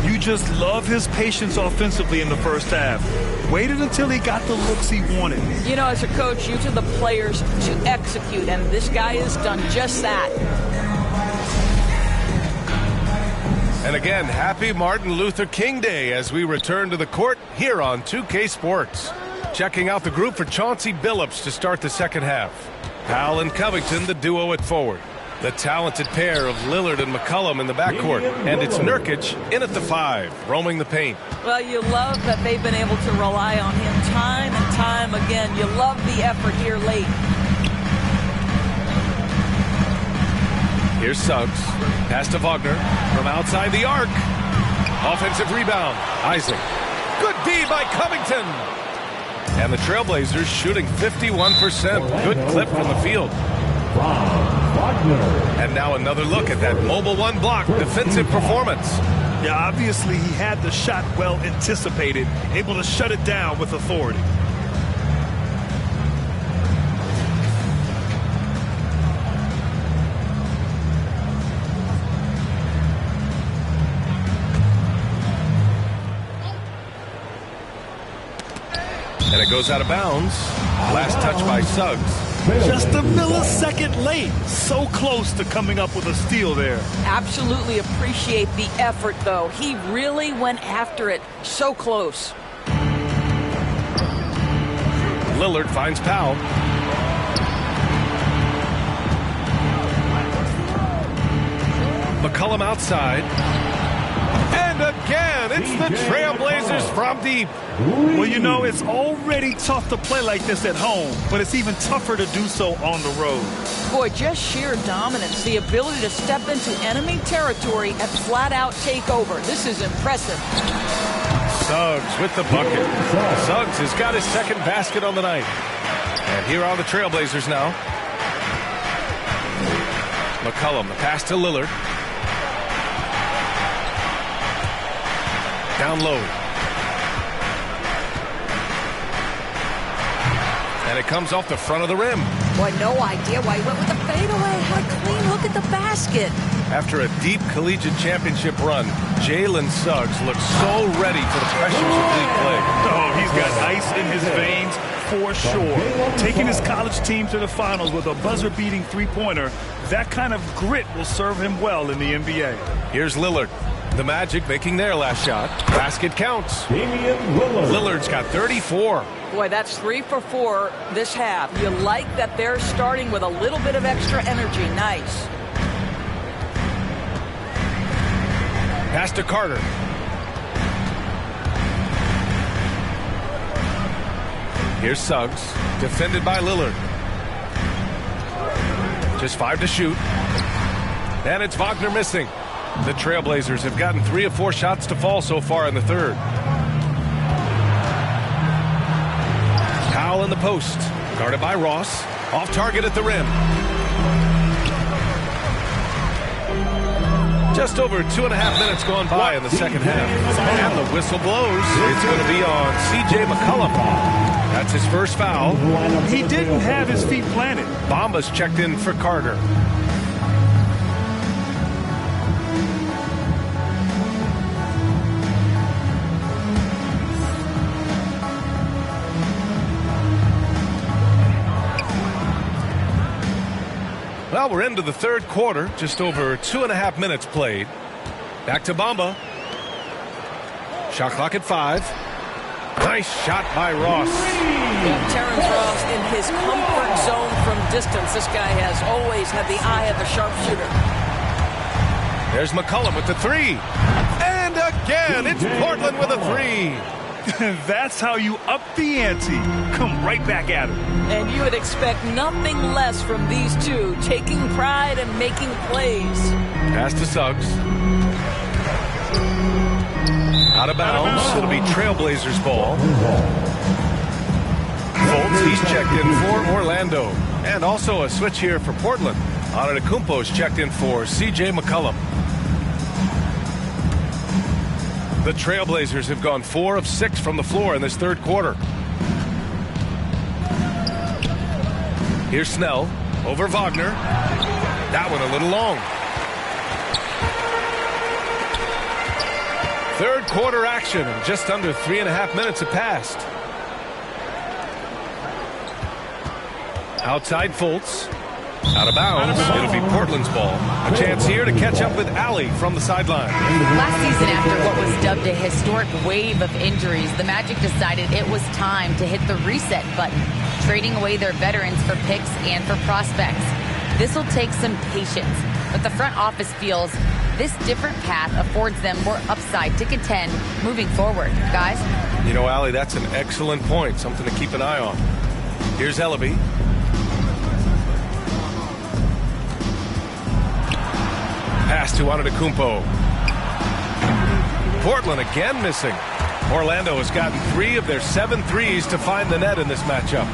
You just love his patience offensively in the first half. Waited until he got the looks he wanted. You know, as a coach, you to the players to execute, and this guy has done just that. And again, happy Martin Luther King Day as we return to the court here on 2K Sports. Checking out the group for Chauncey Billups to start the second half. Powell and Covington, the duo at forward. The talented pair of Lillard and McCollum in the backcourt. And it's Nurkic in at the 5, roaming the paint. Well, you love that they've been able to rely on him time and time again. You love the effort here late. Here's Suggs. Pass to Wagner from outside the arc. Offensive rebound. Isaac. Good D by Covington. And the Trailblazers shooting 51%. Good clip from the field. And now another look at that mobile one block defensive performance. Yeah, obviously he had the shot well anticipated, able to shut it down with authority. And it goes out of bounds. Last touch by Suggs. Just a millisecond late. So close to coming up with a steal there. Absolutely appreciate the effort, though. He really went after it. So close. Lillard finds Powell. McCollum outside. And again, it's the Trailblazers from deep. Well, you know, it's already tough to play like this at home, but it's even tougher to do so on the road. Boy, just sheer dominance, the ability to step into enemy territory and flat-out take over. This is impressive. Suggs with the bucket. Suggs has got his second basket on the night. And here are the Trailblazers now. McCollum, the pass to Lillard. Down low. And it comes off the front of the rim. Boy, no idea why he went with the fadeaway. How clean look at the basket. After a deep collegiate championship run, Jalen Suggs looks so ready for the pressures of league play. Oh, he's got ice in his veins for sure. Taking his college team to the finals with a buzzer-beating three-pointer, that kind of grit will serve him well in the NBA. Here's Lillard. The Magic making their last shot. Basket counts. Lillard's got 34. Boy, that's 3 for 4 this half. You like that they're starting with a little bit of extra energy. Nice. Pass to Carter. Here's Suggs, defended by Lillard. Just 5 to shoot. And it's Wagner missing. The Trailblazers have gotten 3 of 4 shots to fall so far in the third. Powell in the post. Guarded by Ross. Off target at the rim. Just over 2.5 minutes gone by in the second half. And the whistle blows. It's going to be on C.J. McCollum. That's his first foul. He didn't have his feet planted. Bamba's checked in for Carter. Well, we're into the third quarter. Just over 2.5 minutes played. Back to Bamba. Shot clock at 5. Nice shot by Ross. Yeah, Terrence Ross in his comfort zone from distance. This guy has always had the eye of a sharpshooter. There's McCollum with the 3. And again, it's Portland with a 3. That's how you up the ante. Come right back at him. And you would expect nothing less from these two, taking pride and making plays. Pass to Suggs. Out of bounds. It'll be Trailblazers ball. Fultz, he's checked in for Orlando. And also a switch here for Portland. Antetokounmpo's checked in for C.J. McCollum. The Trailblazers have gone 4 of 6 from the floor in this third quarter. Here's Snell over Wagner. That one a little long. Third quarter action, and just under 3.5 minutes have passed. Outside Fultz. Out of bounds. It'll be Portland's ball. A chance here to catch up with Allie from the sideline. Last season, after what was dubbed a historic wave of injuries, the Magic decided it was time to hit the reset button, trading away their veterans for picks and for prospects. This will take some patience, but the front office feels this different path affords them more upside to contend moving forward. Guys? You know, Allie, that's an excellent point. Something to keep an eye on. Here's Ellaby. Pass to Antetokounmpo. Portland again missing. Orlando has gotten 3 of their 7 threes to find the net in this matchup.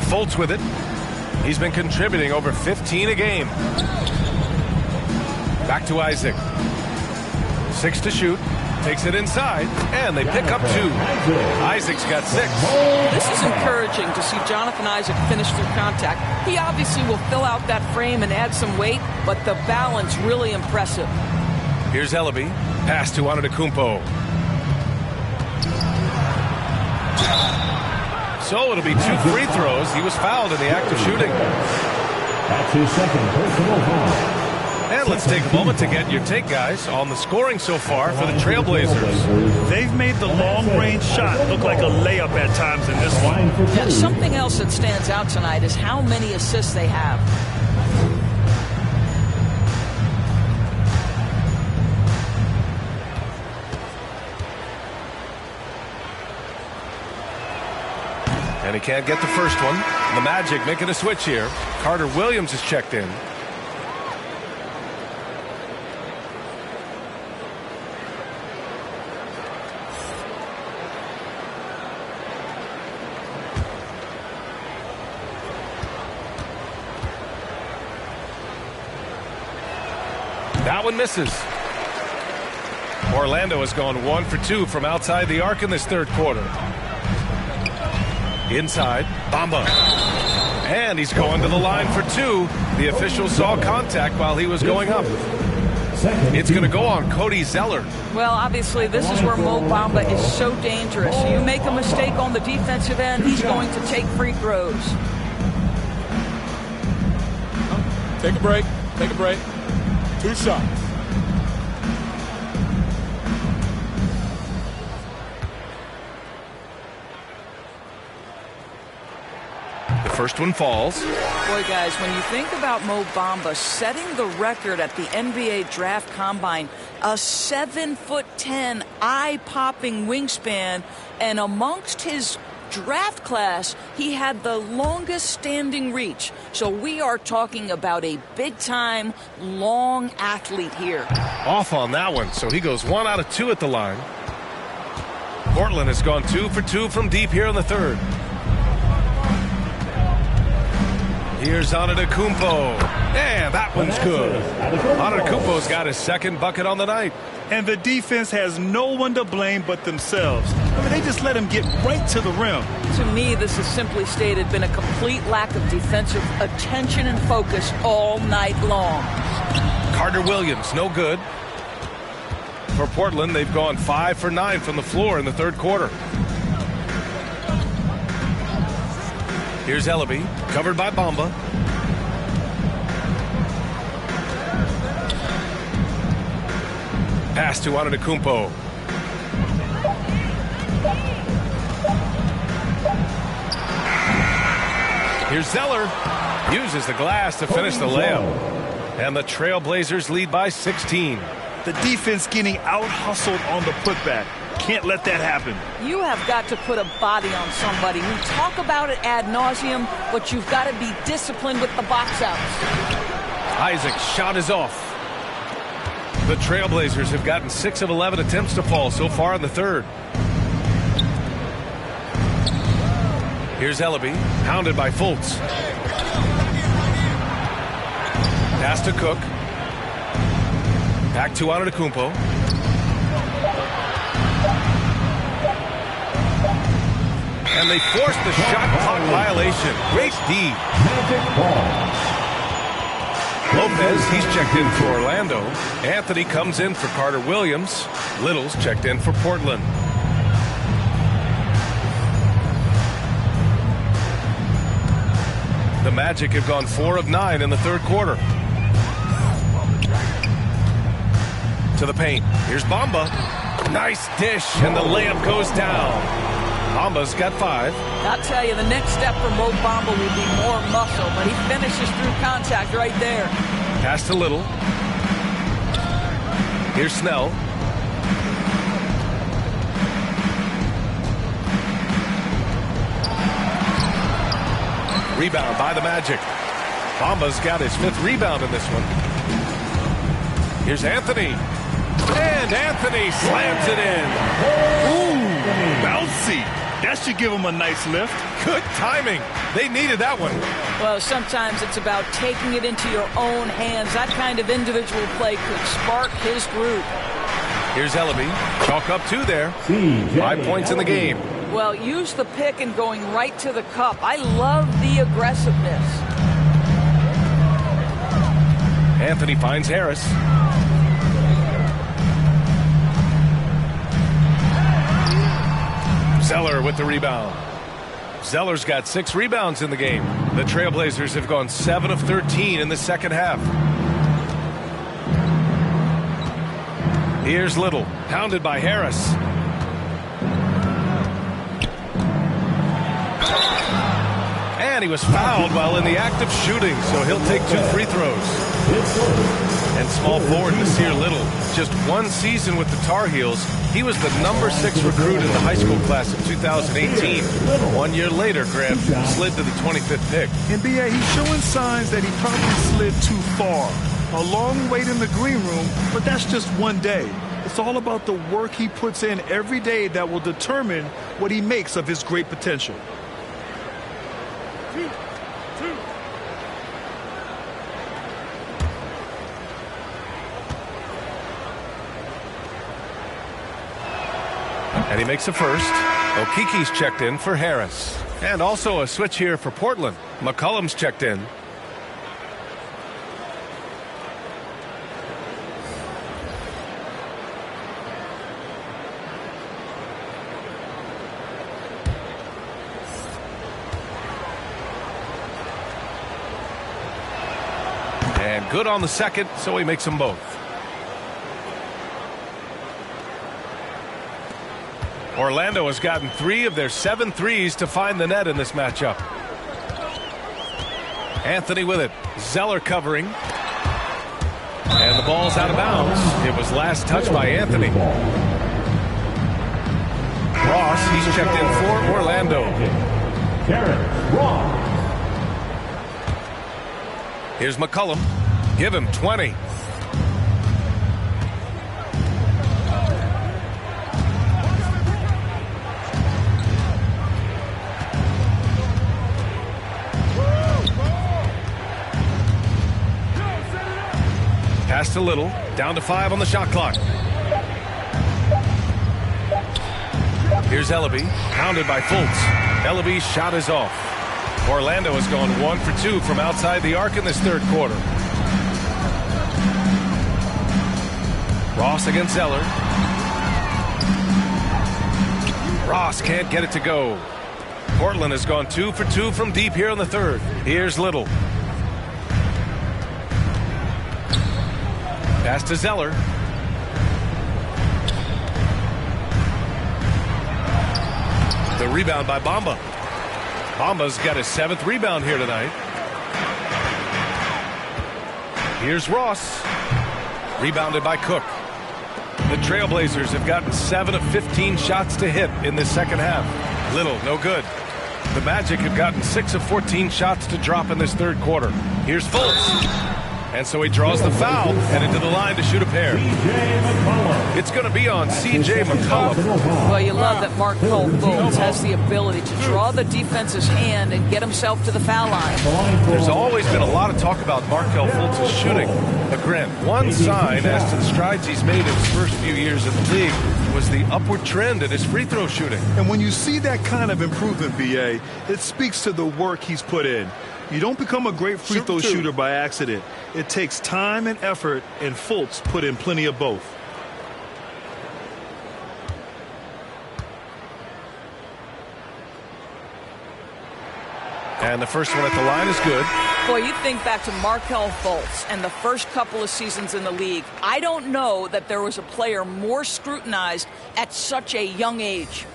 Fultz with it. He's been contributing over 15 a game. Back to Isaac. 6 to shoot. Takes it inside, and they pick up 2. Isaac's got 6. This is encouraging to see Jonathan Isaac finish through contact. He obviously will fill out that frame and add some weight, but the balance really impressive. Here's Ellaby. Pass to Antetokounmpo. So it'll be 2 free throws. He was fouled in the act of shooting. That's his second personal foul. And let's take a moment to get your take, guys, on the scoring so far for the Trailblazers. They've made the long-range shot look like a layup at times in this one. Yeah, something else that stands out tonight is how many assists they have. And he can't get the first one. The Magic making a switch here. Carter Williams is checked in. That one misses. Orlando has gone 1 for 2 from outside the arc in this third quarter. Inside, Bamba. And he's going to the line for 2. The official saw contact while he was going up. It's going to go on Cody Zeller. Well, obviously, this is where Mo Bamba is so dangerous. You make a mistake on the defensive end, he's going to take free throws. Take a break. Take a break. 2 shots. The first one falls. Boy, guys, when you think about Mo Bamba setting the record at the NBA Draft Combine, a 7'10", eye-popping wingspan, and amongst his draft class, he had the longest standing reach. So we are talking about a big-time, long athlete here. Off on that one, so he goes 1 out of 2 at the line. Portland has gone 2 for 2 from deep here in the third. Here's Antetokounmpo. Yeah, that one's good. Antetokounmpo's got his second bucket on the night. And the defense has no one to blame but themselves. I mean, they just let him get right to the rim. To me, this has simply stated been a complete lack of defensive attention and focus all night long. Carter Williams, no good. For Portland, they've gone 5 for 9 from the floor in the third quarter. Here's Ellaby, covered by Bamba. Pass to Antetokounmpo. Here's Zeller. Uses the glass to finish the layup. And the Trailblazers lead by 16. The defense getting out-hustled on the putback. Can't let that happen. You have got to put a body on somebody. We talk about it ad nauseum, but you've got to be disciplined with the box outs. Isaac's shot is off. The Trailblazers have gotten 6 of 11 attempts to fall so far in the third. Here's Ellaby, hounded by Fultz. Pass to Cook. Back to Antetokounmpo. And they forced the shot clock violation. Great D. Lopez, he's checked in for Orlando. Anthony comes in for Carter Williams. Little's checked in for Portland. The Magic have gone 4 of 9 in the third quarter. To the paint. Here's Bamba. Nice dish, and the layup goes down. Bamba's got 5. I'll tell you, the next step for Mo Bamba will be more muscle, but he finishes through contact right there. Pass to Little. Here's Snell. Rebound by the Magic. Bamba's got his 5th rebound in this one. Here's Anthony. And Anthony slams it in. Ooh, bouncy. That should give him a nice lift. Good timing. They needed that one. Well, sometimes it's about taking it into your own hands. That kind of individual play could spark his group. Here's Ellaby. Chalk up 2 there. 5 points in the game. Well, use the pick and going right to the cup. I love the aggressiveness. Anthony finds Harris. Zeller with the rebound. Zeller's got 6 rebounds in the game. The Trailblazers have gone 7 of 13 in the second half. Here's Little, pounded by Harris. And he was fouled while in the act of shooting, so he'll take 2 free throws. And small forward Nasir Little, just 1 season with the Tar Heels. He was the number 6 recruit in the high school class of 2018. 1 year later, Graham slid to the 25th pick. NBA, he's showing signs that he probably slid too far. A long wait in the green room, but that's just one day. It's all about the work he puts in every day that will determine what he makes of his great potential. And he makes a first. Okiki's checked in for Harris. And also a switch here for Portland. McCollum's checked in. And And good on the second, so he makes them both. Orlando has gotten 3 of their 7 threes to find the net in this matchup. Anthony with it. Zeller covering. And the ball's out of bounds. It was last touched by Anthony. Ross, he's checked in for Orlando. Here's McCollum. Give him 20. Pass to Little. Down to 5 on the shot clock. Here's Ellaby. Pounded by Fultz. Ellaby's shot is off. Orlando has gone 1 for 2 from outside the arc in this third quarter. Ross against Zeller. Ross can't get it to go. Portland has gone 2 for 2 from deep here in the third. Here's Little. Pass to Zeller. The rebound by Bamba. Bamba's got his 7th rebound here tonight. Here's Ross. Rebounded by Cook. The Trailblazers have gotten 7 of 15 shots to hit in this second half. Little, no good. The Magic have gotten 6 of 14 shots to drop in this third quarter. Here's Fultz. And so he draws the foul, headed to the line to shoot a pair. It's going to be on C.J. McCollum. Well, you love that Markelle Fultz has the ability to draw the defense's hand and get himself to the foul line. There's always been a lot of talk about Markelle Fultz's shooting. But Grant, one sign as to the strides he's made in his first few years in the league was the upward trend in his free throw shooting. And when you see that kind of improvement, B.A., it speaks to the work he's put in. You don't become a great free throw shooter by accident. It takes time and effort, and Fultz put in plenty of both. And the first one at the line is good. Boy, you think back to Markelle Fultz and the first couple of seasons in the league. I don't know that there was a player more scrutinized at such a young age.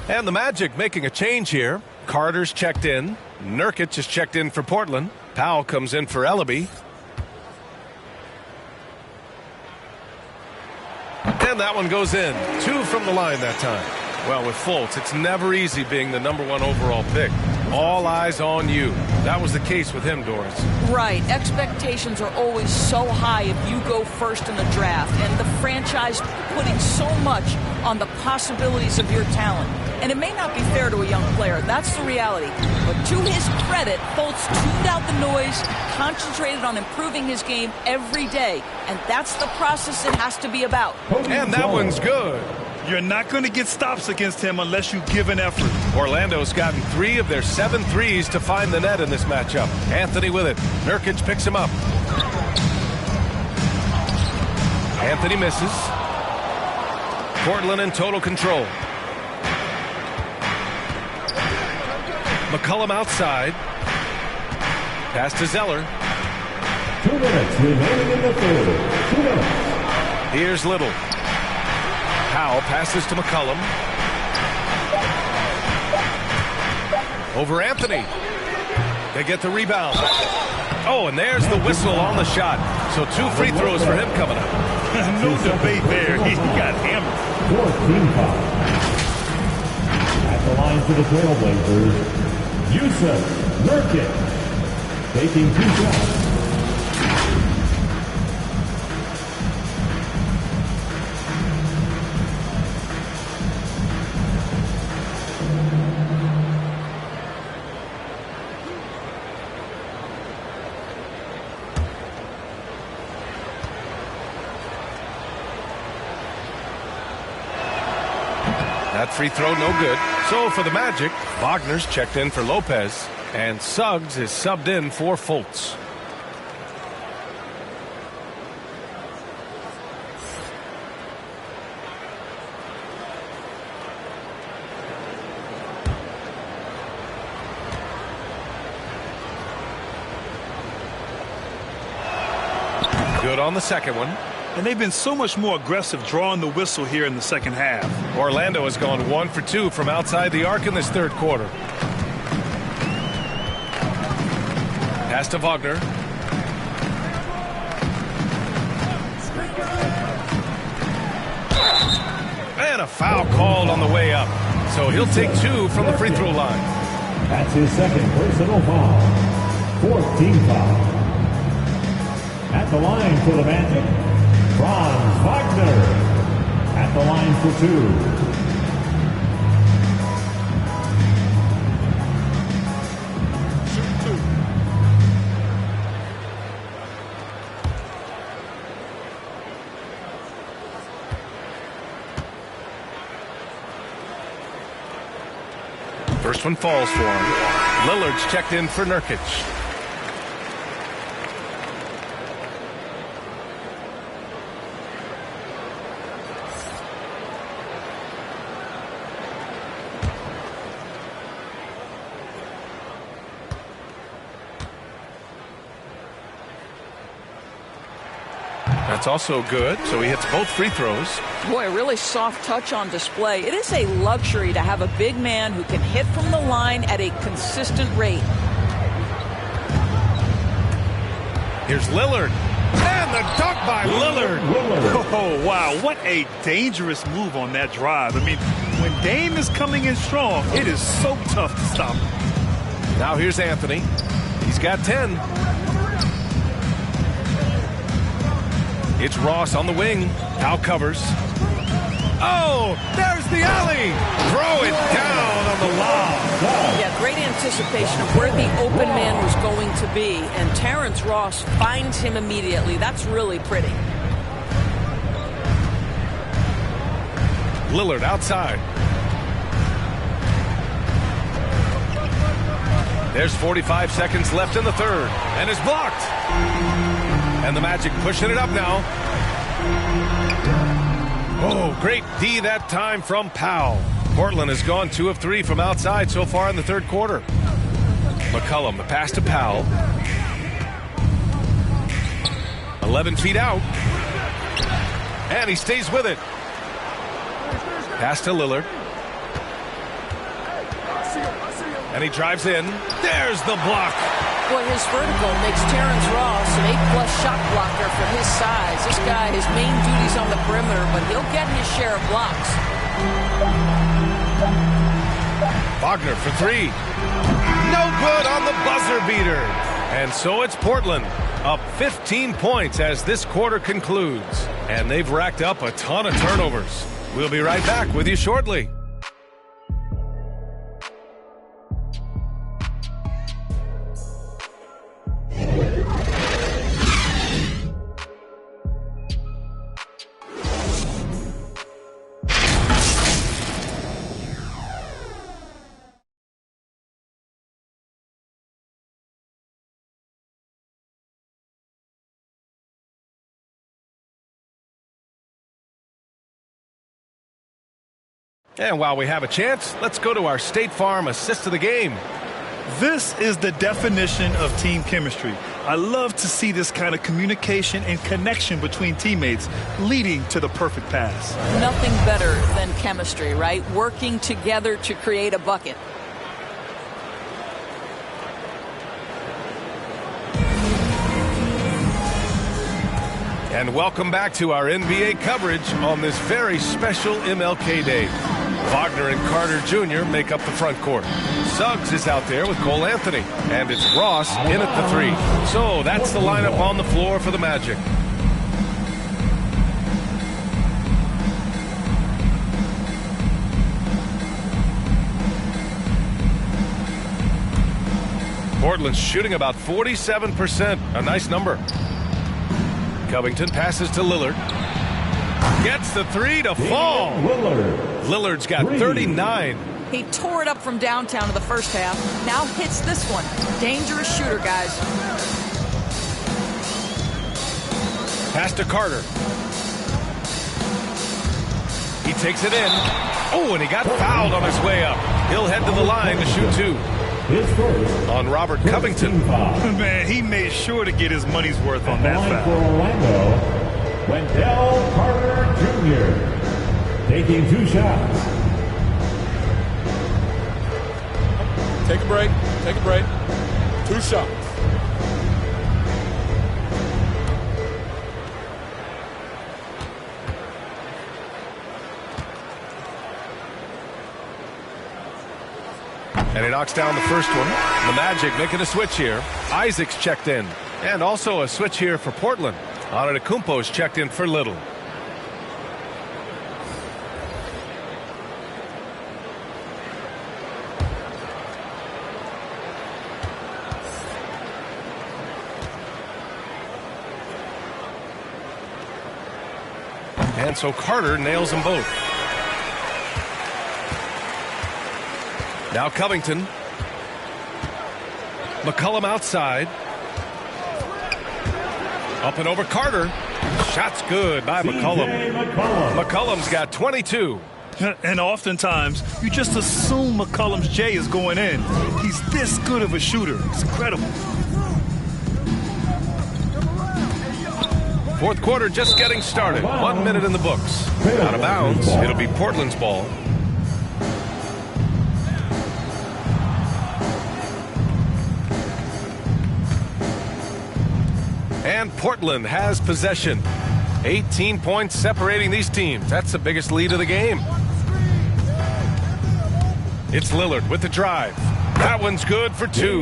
And the Magic making a change here. Carter's checked in. Nurkic is checked in for Portland. Powell comes in for Ellaby. And that one goes in. 2 from the line that time. Well, with Fultz, it's never easy being the #1 overall pick. All eyes on you. That was the case with him, Doris. Right. Expectations are always so high if you go first in the draft. And the franchise putting so much on the possibilities of your talent. And it may not be fair to a young player. That's the reality. But to his credit, Fultz tuned out the noise, concentrated on improving his game every day. And that's the process it has to be about. And that one's good. You're not going to get stops against him unless you give an effort. Orlando's gotten 3 of their 7 threes to find the net in this matchup. Anthony with it. Nurkic picks him up. Anthony misses. Portland in total control. McCollum outside. Pass to Zeller. 2 minutes remaining in the third. 2 minutes. Here's Little. Powell passes to McCollum. Over Anthony. They get the rebound. Oh, and there's the whistle on the shot. So 2 free throws for him coming up. No debate there. He got hammered. 14 foul. At the line for the Trailblazers, Yusuf Nurkic taking 2 shots. That free throw no good. So for the Magic, Wagner's checked in for Lopez, and Suggs is subbed in for Fultz. Good on the second one. And they've been so much more aggressive drawing the whistle here in the second half. Orlando has gone 1 for 2 from outside the arc in this third quarter. Pass to Wagner. And a foul called on the way up. So he'll take 2 from the free throw line. That's his second personal foul. 4th team foul. At the line for the Magic, Franz Wagner. At the line for 2. First one falls for him. Lillard's checked in for Nurkic. That's also good, so he hits both free throws. Boy, a really soft touch on display. It is a luxury to have a big man who can hit from the line at a consistent rate. Here's Lillard. And the dunk by Lillard. Oh, wow. What a dangerous move on that drive. I mean, when Dame is coming in strong, it is so tough to stop him. Now here's Anthony. He's got 10. It's Ross on the wing. Powell covers. Oh, there's the alley. Throw it down on the lob. Yeah, great anticipation of where the open man was going to be. And Terrence Ross finds him immediately. That's really pretty. Lillard outside. There's 45 seconds left in the third. And it's blocked. And the Magic pushing it up now. Oh, great D that time from Powell. Portland has gone 2 of 3 from outside so far in the third quarter. McCollum, the pass to Powell. 11 feet out. And he stays with it. Pass to Lillard. And he drives in. There's the block. Boy, his vertical makes Terrence Ross an A+ shot blocker for his size. This guy, his main duty's on the perimeter, but he'll get his share of blocks. Wagner for 3. No good on the buzzer beater. And so it's Portland up 15 points as this quarter concludes. And they've racked up a ton of turnovers. We'll be right back with you shortly. And while we have a chance, let's go to our State Farm assist of the game. This is the definition of team chemistry. I love to see this kind of communication and connection between teammates leading to the perfect pass. Nothing better than chemistry, right? Working together to create a bucket. And welcome back to our NBA coverage on this very special MLK Day. Wagner and Carter Jr. make up the front court. Suggs is out there with Cole Anthony. And it's Ross in at the 3. So that's the lineup on the floor for the Magic. Portland's shooting about 47%. A nice number. Covington passes to Lillard. Gets the 3 to fall. Lillard's got 39. He tore it up from downtown in the first half. Now hits this one. Dangerous shooter, guys. Pass to Carter. He takes it in. Oh, and he got fouled on his way up. He'll head to the line to shoot 2. His first. On Robert Covington. Man, he made sure to get his money's worth on that For foul. Orlando, Wendell Carter Jr. taking 2 shots. Take a break. Take a break. 2 shots. And he knocks down the first one. The Magic making a switch here. Isaac's checked in. And also a switch here for Portland. Antetokounmpo's checked in for Little. And so Carter nails them both. Now Covington. McCollum outside. Up and over Carter. Shot's good by McCollum. McCollum's got 22. And oftentimes, you just assume McCollum's J is going in. He's this good of a shooter. It's incredible. Fourth quarter just getting started. 1 minute in the books. Out of bounds. It'll be Portland's ball. And Portland has possession. 18 points separating these teams. That's the biggest lead of the game. It's Lillard with the drive. That one's good for 2.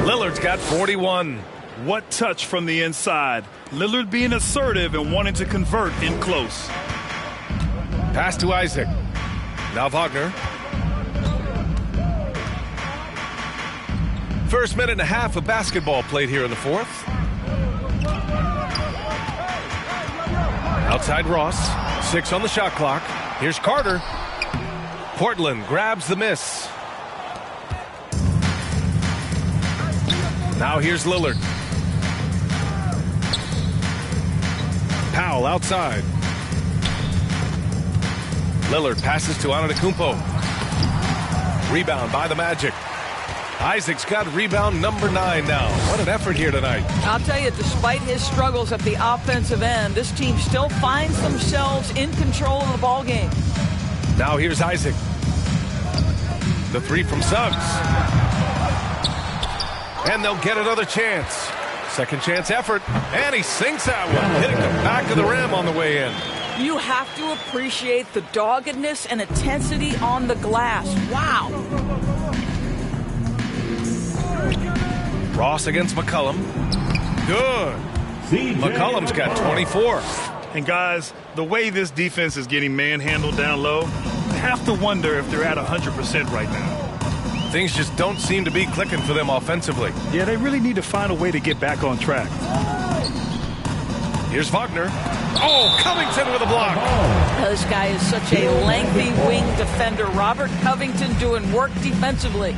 Lillard's got 41. What touch from the inside. Lillard being assertive and wanting to convert in close. Pass to Isaac. Now Wagner. First minute and a half of basketball played here in the fourth. Outside Ross. 6 on the shot clock. Here's Carter. Portland grabs the miss. Now here's Lillard. Powell outside. Lillard passes to Antetokounmpo. Rebound by the Magic. Isaac's got rebound number 9 now. What an effort here tonight. I'll tell you, despite his struggles at the offensive end, this team still finds themselves in control of the ball game. Now here's Isaac. The 3 from Suggs. And they'll get another chance. Second chance effort. And he sinks that one. Hitting the back of the rim on the way in. You have to appreciate the doggedness and intensity on the glass. Wow. Ross against McCollum. Good. McCollum's got 24. And guys, the way this defense is getting manhandled down low, I have to wonder if they're at 100% right now. Things just don't seem to be clicking for them offensively. Yeah, they really need to find a way to get back on track. Here's Wagner. Oh, Covington with a block. This guy is such a lengthy wing defender. Robert Covington doing work defensively.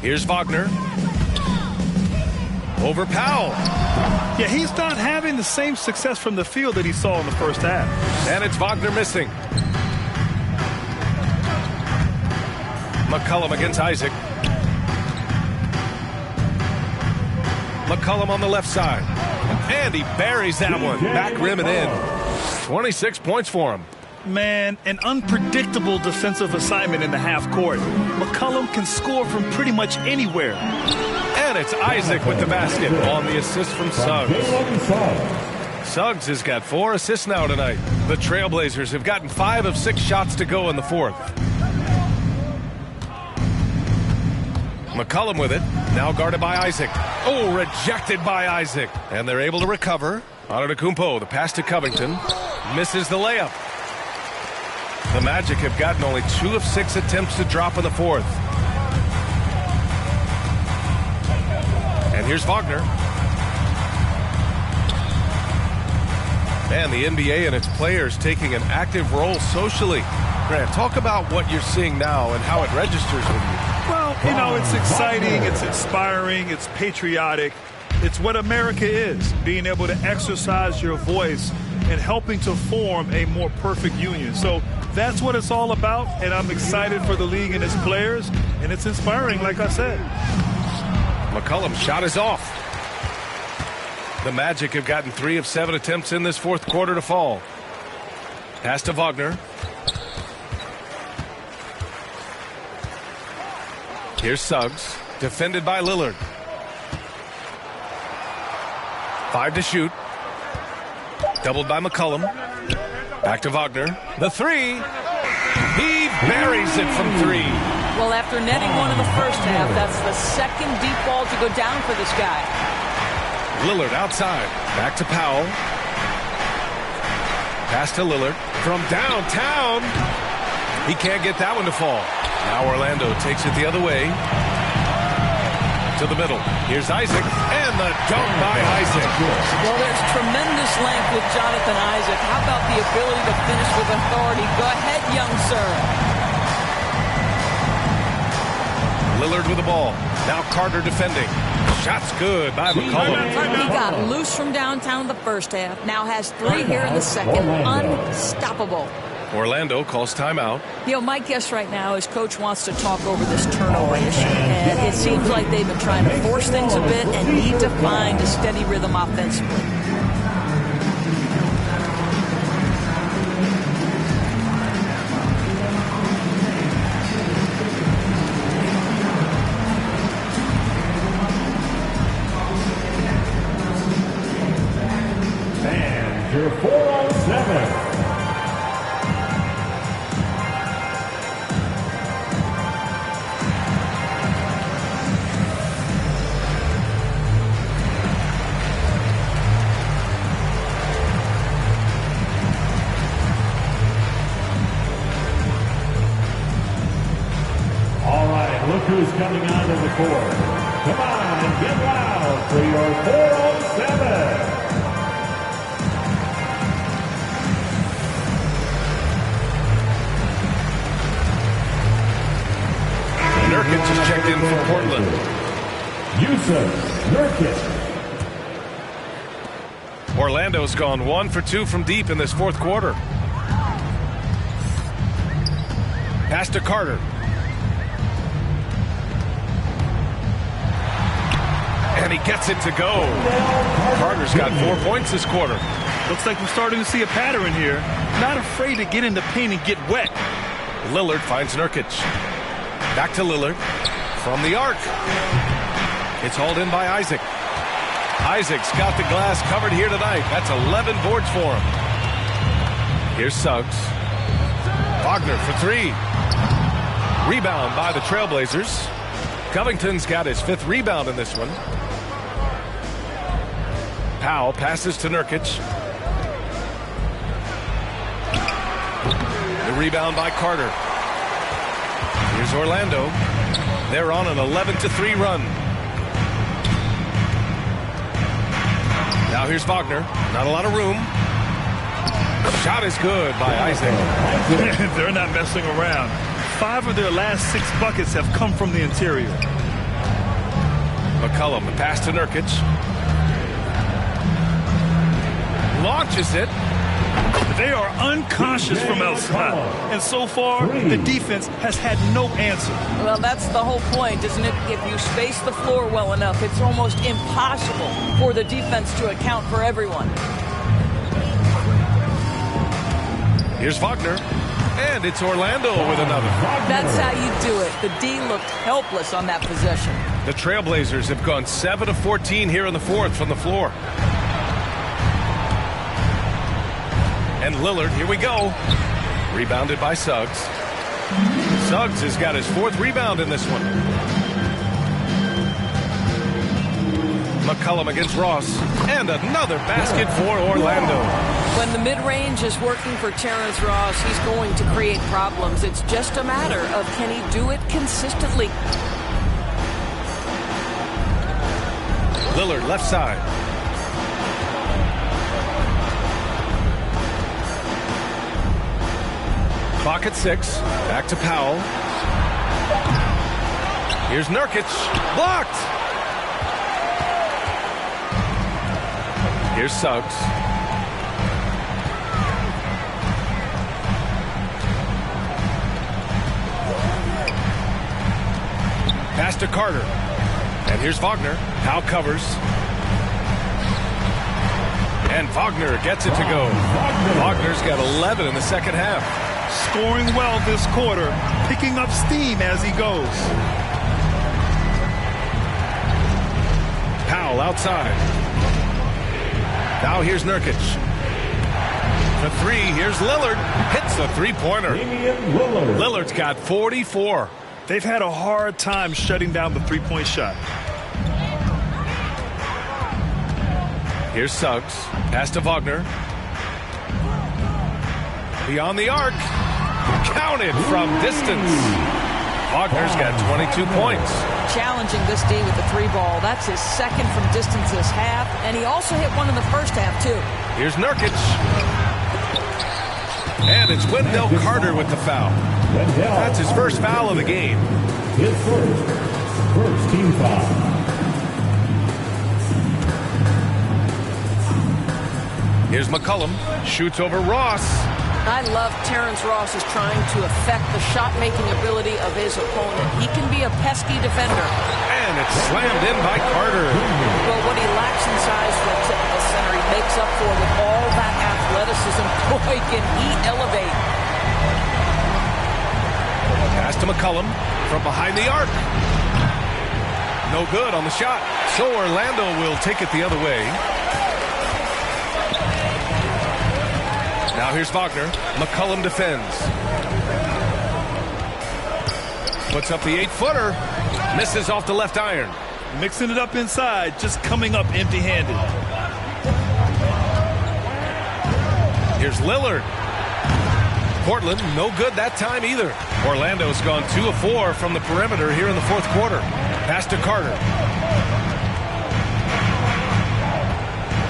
Here's Wagner. Over Powell. Yeah, he's not having the same success from the field that he saw in the first half. And it's Wagner missing. McCollum against Isaac. McCollum on the left side. And he buries that one. Back rim and in. 26 points for him. Man, an unpredictable defensive assignment in the half court. McCollum can score from pretty much anywhere. And it's Isaac with the basket on the assist from Suggs. Suggs has got 4 assists now tonight. The Trailblazers have gotten 5 of 6 shots to go in the fourth. McCollum with it. Now guarded by Isaac. Oh, rejected by Isaac. And they're able to recover. Antetokounmpo, the pass to Covington. Misses the layup. The Magic have gotten only 2 of 6 attempts to drop in the fourth. And here's Wagner. And the NBA and its players taking an active role socially. Grant, talk about what you're seeing now and how it registers with you. Well, You know, it's exciting, it's inspiring, it's patriotic. It's what America is, being able to exercise your voice and helping to form a more perfect union. So that's what it's all about, and I'm excited for the league and its players, and it's inspiring, like I said. McCollum's shot is off. The Magic have gotten 3 of 7 attempts in this fourth quarter to fall. Pass to Wagner. Here's Suggs, defended by Lillard. 5 to shoot. Doubled by McCollum. Back to Wagner. The 3. He buries it from 3. Well, after netting one in the first half, that's the second deep ball to go down for this guy. Lillard outside. Back to Powell. Pass to Lillard. From downtown. He can't get that one to fall. Now Orlando takes it the other way. To the middle. Here's Isaac. And the dunk by Isaac. Well, there's tremendous length with Jonathan Isaac. How about the ability to finish with authority? Go ahead, young sir. Lillard with the ball. Now Carter defending. Shot's good by McCollum. He got loose from downtown in the first half. Now has 3 here in the second. Unstoppable. Orlando calls timeout. You know, my guess right now is Coach wants to talk over this turnover issue. And it seems like they've been trying to force things a bit and need to find a steady rhythm offensively. And your 407. Who's coming onto the court? Come on, get loud for your 407. Nurkic is checked in for Portland. Yusuf Nurkic. Orlando's gone 1 for 2 from deep in this fourth quarter. Pass to Carter. And he gets it to go. Carter's got 4 points this quarter. Looks like we're starting to see a pattern here. Not afraid to get in the paint and get wet. Lillard finds Nurkic. Back to Lillard. From the arc. It's hauled in by Isaac. Isaac's got the glass covered here tonight. That's 11 boards for him. Here's Suggs. Wagner for 3. Rebound by the Trailblazers. Covington's got his 5th rebound in this one. Powell passes to Nurkic. The rebound by Carter. Here's Orlando. They're on an 11-3 run. Now here's Wagner. Not a lot of room. Shot is good by Isaac. They're not messing around. 5 of their last 6 buckets have come from the interior. McCollum, the pass to Nurkic. Launches it. They are unconscious from outside. And so far, the defense has had no answer. Well, that's the whole point, isn't it? If you space the floor well enough, it's almost impossible for the defense to account for everyone. Here's Wagner. And it's Orlando with another. That's how you do it. The D looked helpless on that possession. The Trailblazers have gone 7 of 14 here in the fourth from the floor. And Lillard, here we go. Rebounded by Suggs. Suggs has got his 4th rebound in this one. McCollum against Ross. And another basket for Orlando. When the mid-range is working for Terrence Ross, he's going to create problems. It's just a matter of can he do it consistently. Lillard left side. Clock at 6. Back to Powell. Here's Nurkic. Blocked. Here's Suggs. Pass to Carter. And here's Wagner. Powell covers. And Wagner gets it to go. Wagner's got 11 in the second half. Scoring well this quarter, picking up steam as he goes. Powell outside. Now here's Nurkic. The three, here's Lillard. Hits the three-pointer. Lillard's got 44. They've had a hard time shutting down the three-point shot. Here's Suggs. Pass to Wagner. Beyond the arc. Counted from distance. Wagner's got 22 points. Challenging this D with the three ball. That's his second from distance this half. And he also hit one in the first half, too. Here's Nurkic. And it's Wendell Carter with the foul. That's his first foul of the game. His first team foul. Here's McCollum. Shoots over Ross. I love Terrence Ross is trying to affect the shot-making ability of his opponent. He can be a pesky defender. And it's slammed in by Carter. Well, what he lacks in size for a typical center, he makes up for with all that athleticism. Boy, can he elevate. Pass to McCollum from behind the arc. No good on the shot. So Orlando will take it the other way. Now here's Wagner. McCollum defends. Puts up the 8-footer. Misses off the left iron. Mixing it up inside, just coming up empty-handed. Here's Lillard. Portland, no good that time either. Orlando's gone 2 of 4 from the perimeter here in the fourth quarter. Pass to Carter.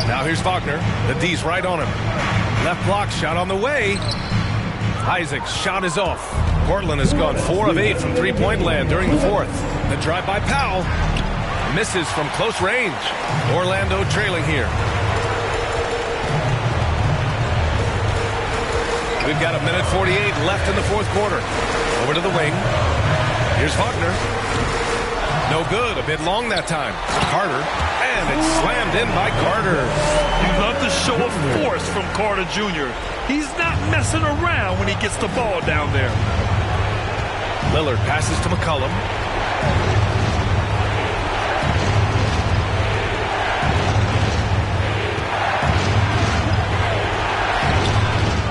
Now here's Wagner. The D's right on him. Left block shot on the way. Isaac's shot is off. Portland has gone 4 of 8 from three-point land during the fourth. The drive by Powell. Misses from close range. Orlando trailing here. We've got 1:48 left in the fourth quarter. Over to the wing. Here's Wagner. No good. A bit long that time. Carter. And it's slammed in by Carter. You love the show of force from Carter Jr. He's not messing around when he gets the ball down there. Lillard passes to McCollum.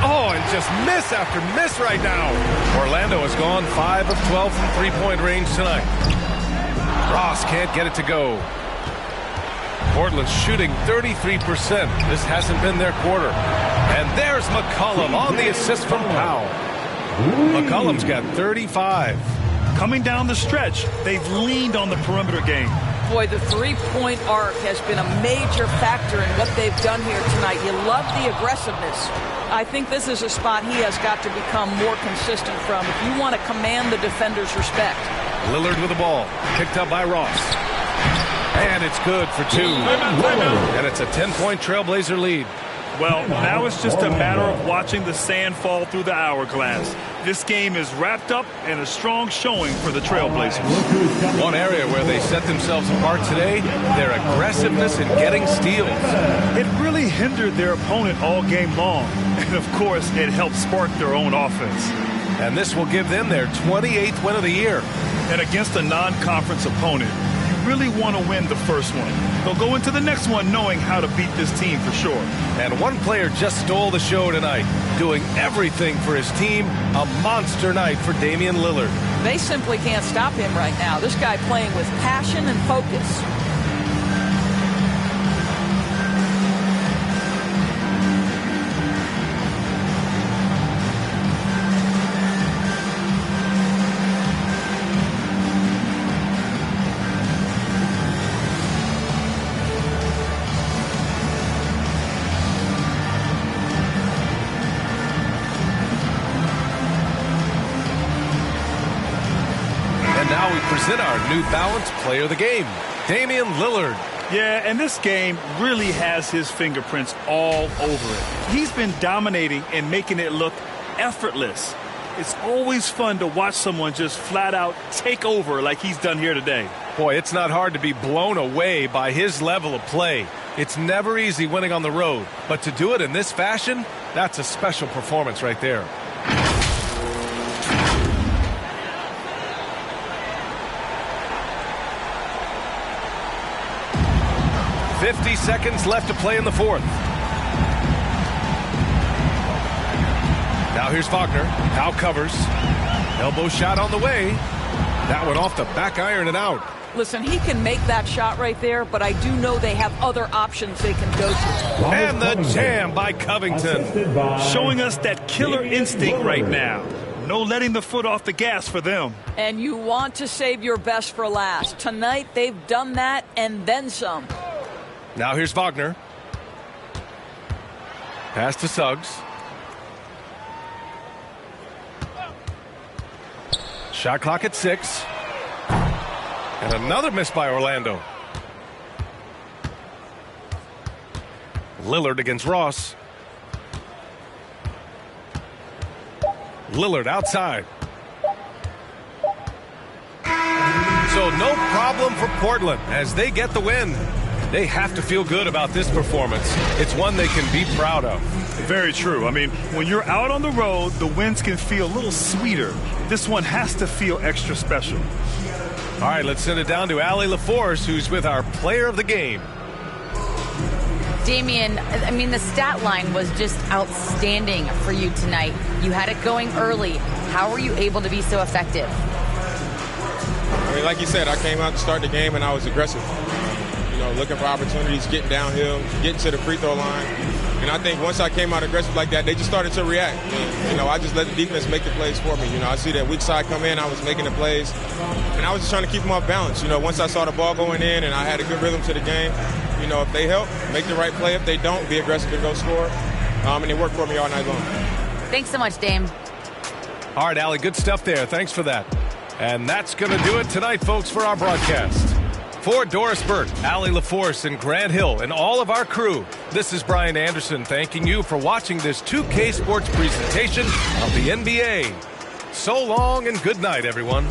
Oh, and just miss after miss right now. Orlando has gone 5 of 12 from three-point range tonight. Ross can't get it to go. Portland's shooting 33%. This hasn't been their quarter. And there's McCollum on the assist from Powell. McCollum's got 35. Coming down the stretch, they've leaned on the perimeter game. Boy, the three-point arc has been a major factor in what they've done here tonight. You love the aggressiveness. I think this is a spot he has got to become more consistent from if you want to command the defender's respect. Lillard with the ball. Picked up by Ross. And it's good for 2. And it's a 10-point Trailblazer lead. Well, now it's just a matter of watching the sand fall through the hourglass. This game is wrapped up and a strong showing for the Trailblazers. One area where they set themselves apart today, their aggressiveness in getting steals. It really hindered their opponent all game long. And, of course, it helped spark their own offense. And this will give them their 28th win of the year. And against a non-conference opponent, really want to win the first one. They'll go into the next one knowing how to beat this team for sure. And one player just stole the show tonight, doing everything for his team. A monster night for Damian Lillard. They simply can't stop him right now. This guy playing with passion and focus. in our New Balance Player of the Game, Damian Lillard. Yeah, and this game really has his fingerprints all over it. He's been dominating and making it look effortless. It's always fun to watch someone just flat out take over like he's done here today. Boy, it's not hard to be blown away by his level of play. It's never easy winning on the road, but to do it in this fashion, that's a special performance right there. "50 seconds left to play in the fourth. Now here's Wagner. Powell covers. Elbow shot on the way. That one off the back iron and out. Listen, he can make that shot right there, but I do know they have other options they can go to. And the jam by Covington. Showing us that killer instinct right now. No letting the foot off the gas for them. And you want to save your best for last. Tonight, they've done that and then some. Now here's Wagner. Pass to Suggs. Shot clock at 6. And another miss by Orlando. Lillard against Ross. Lillard outside. So no problem for Portland as they get the win. They have to feel good about this performance. It's one they can be proud of. Very true. I mean, when you're out on the road, the wins can feel a little sweeter. This one has to feel extra special. All right, let's send it down to Allie LaForce, who's with our player of the game. Damian, I mean, the stat line was just outstanding for you tonight. You had it going early. How were you able to be so effective? I mean, like you said, I came out to start the game and I was aggressive. Looking for opportunities, getting downhill, getting to the free throw line. And I think once I came out aggressive like that, they just started to react. And, I just let the defense make the plays for me. I see that weak side come in, I was making the plays. And I was just trying to keep them off balance. Once I saw the ball going in and I had a good rhythm to the game, if they help, make the right play. If they don't, be aggressive and go score. And it worked for me all night long. Thanks so much, Dame. All right, Allie, good stuff there. Thanks for that. And that's going to do it tonight, folks, for our broadcast. For Doris Burke, Allie LaForce, and Grant Hill, and all of our crew, this is Brian Anderson thanking you for watching this 2K Sports presentation of the NBA. So long and good night, everyone.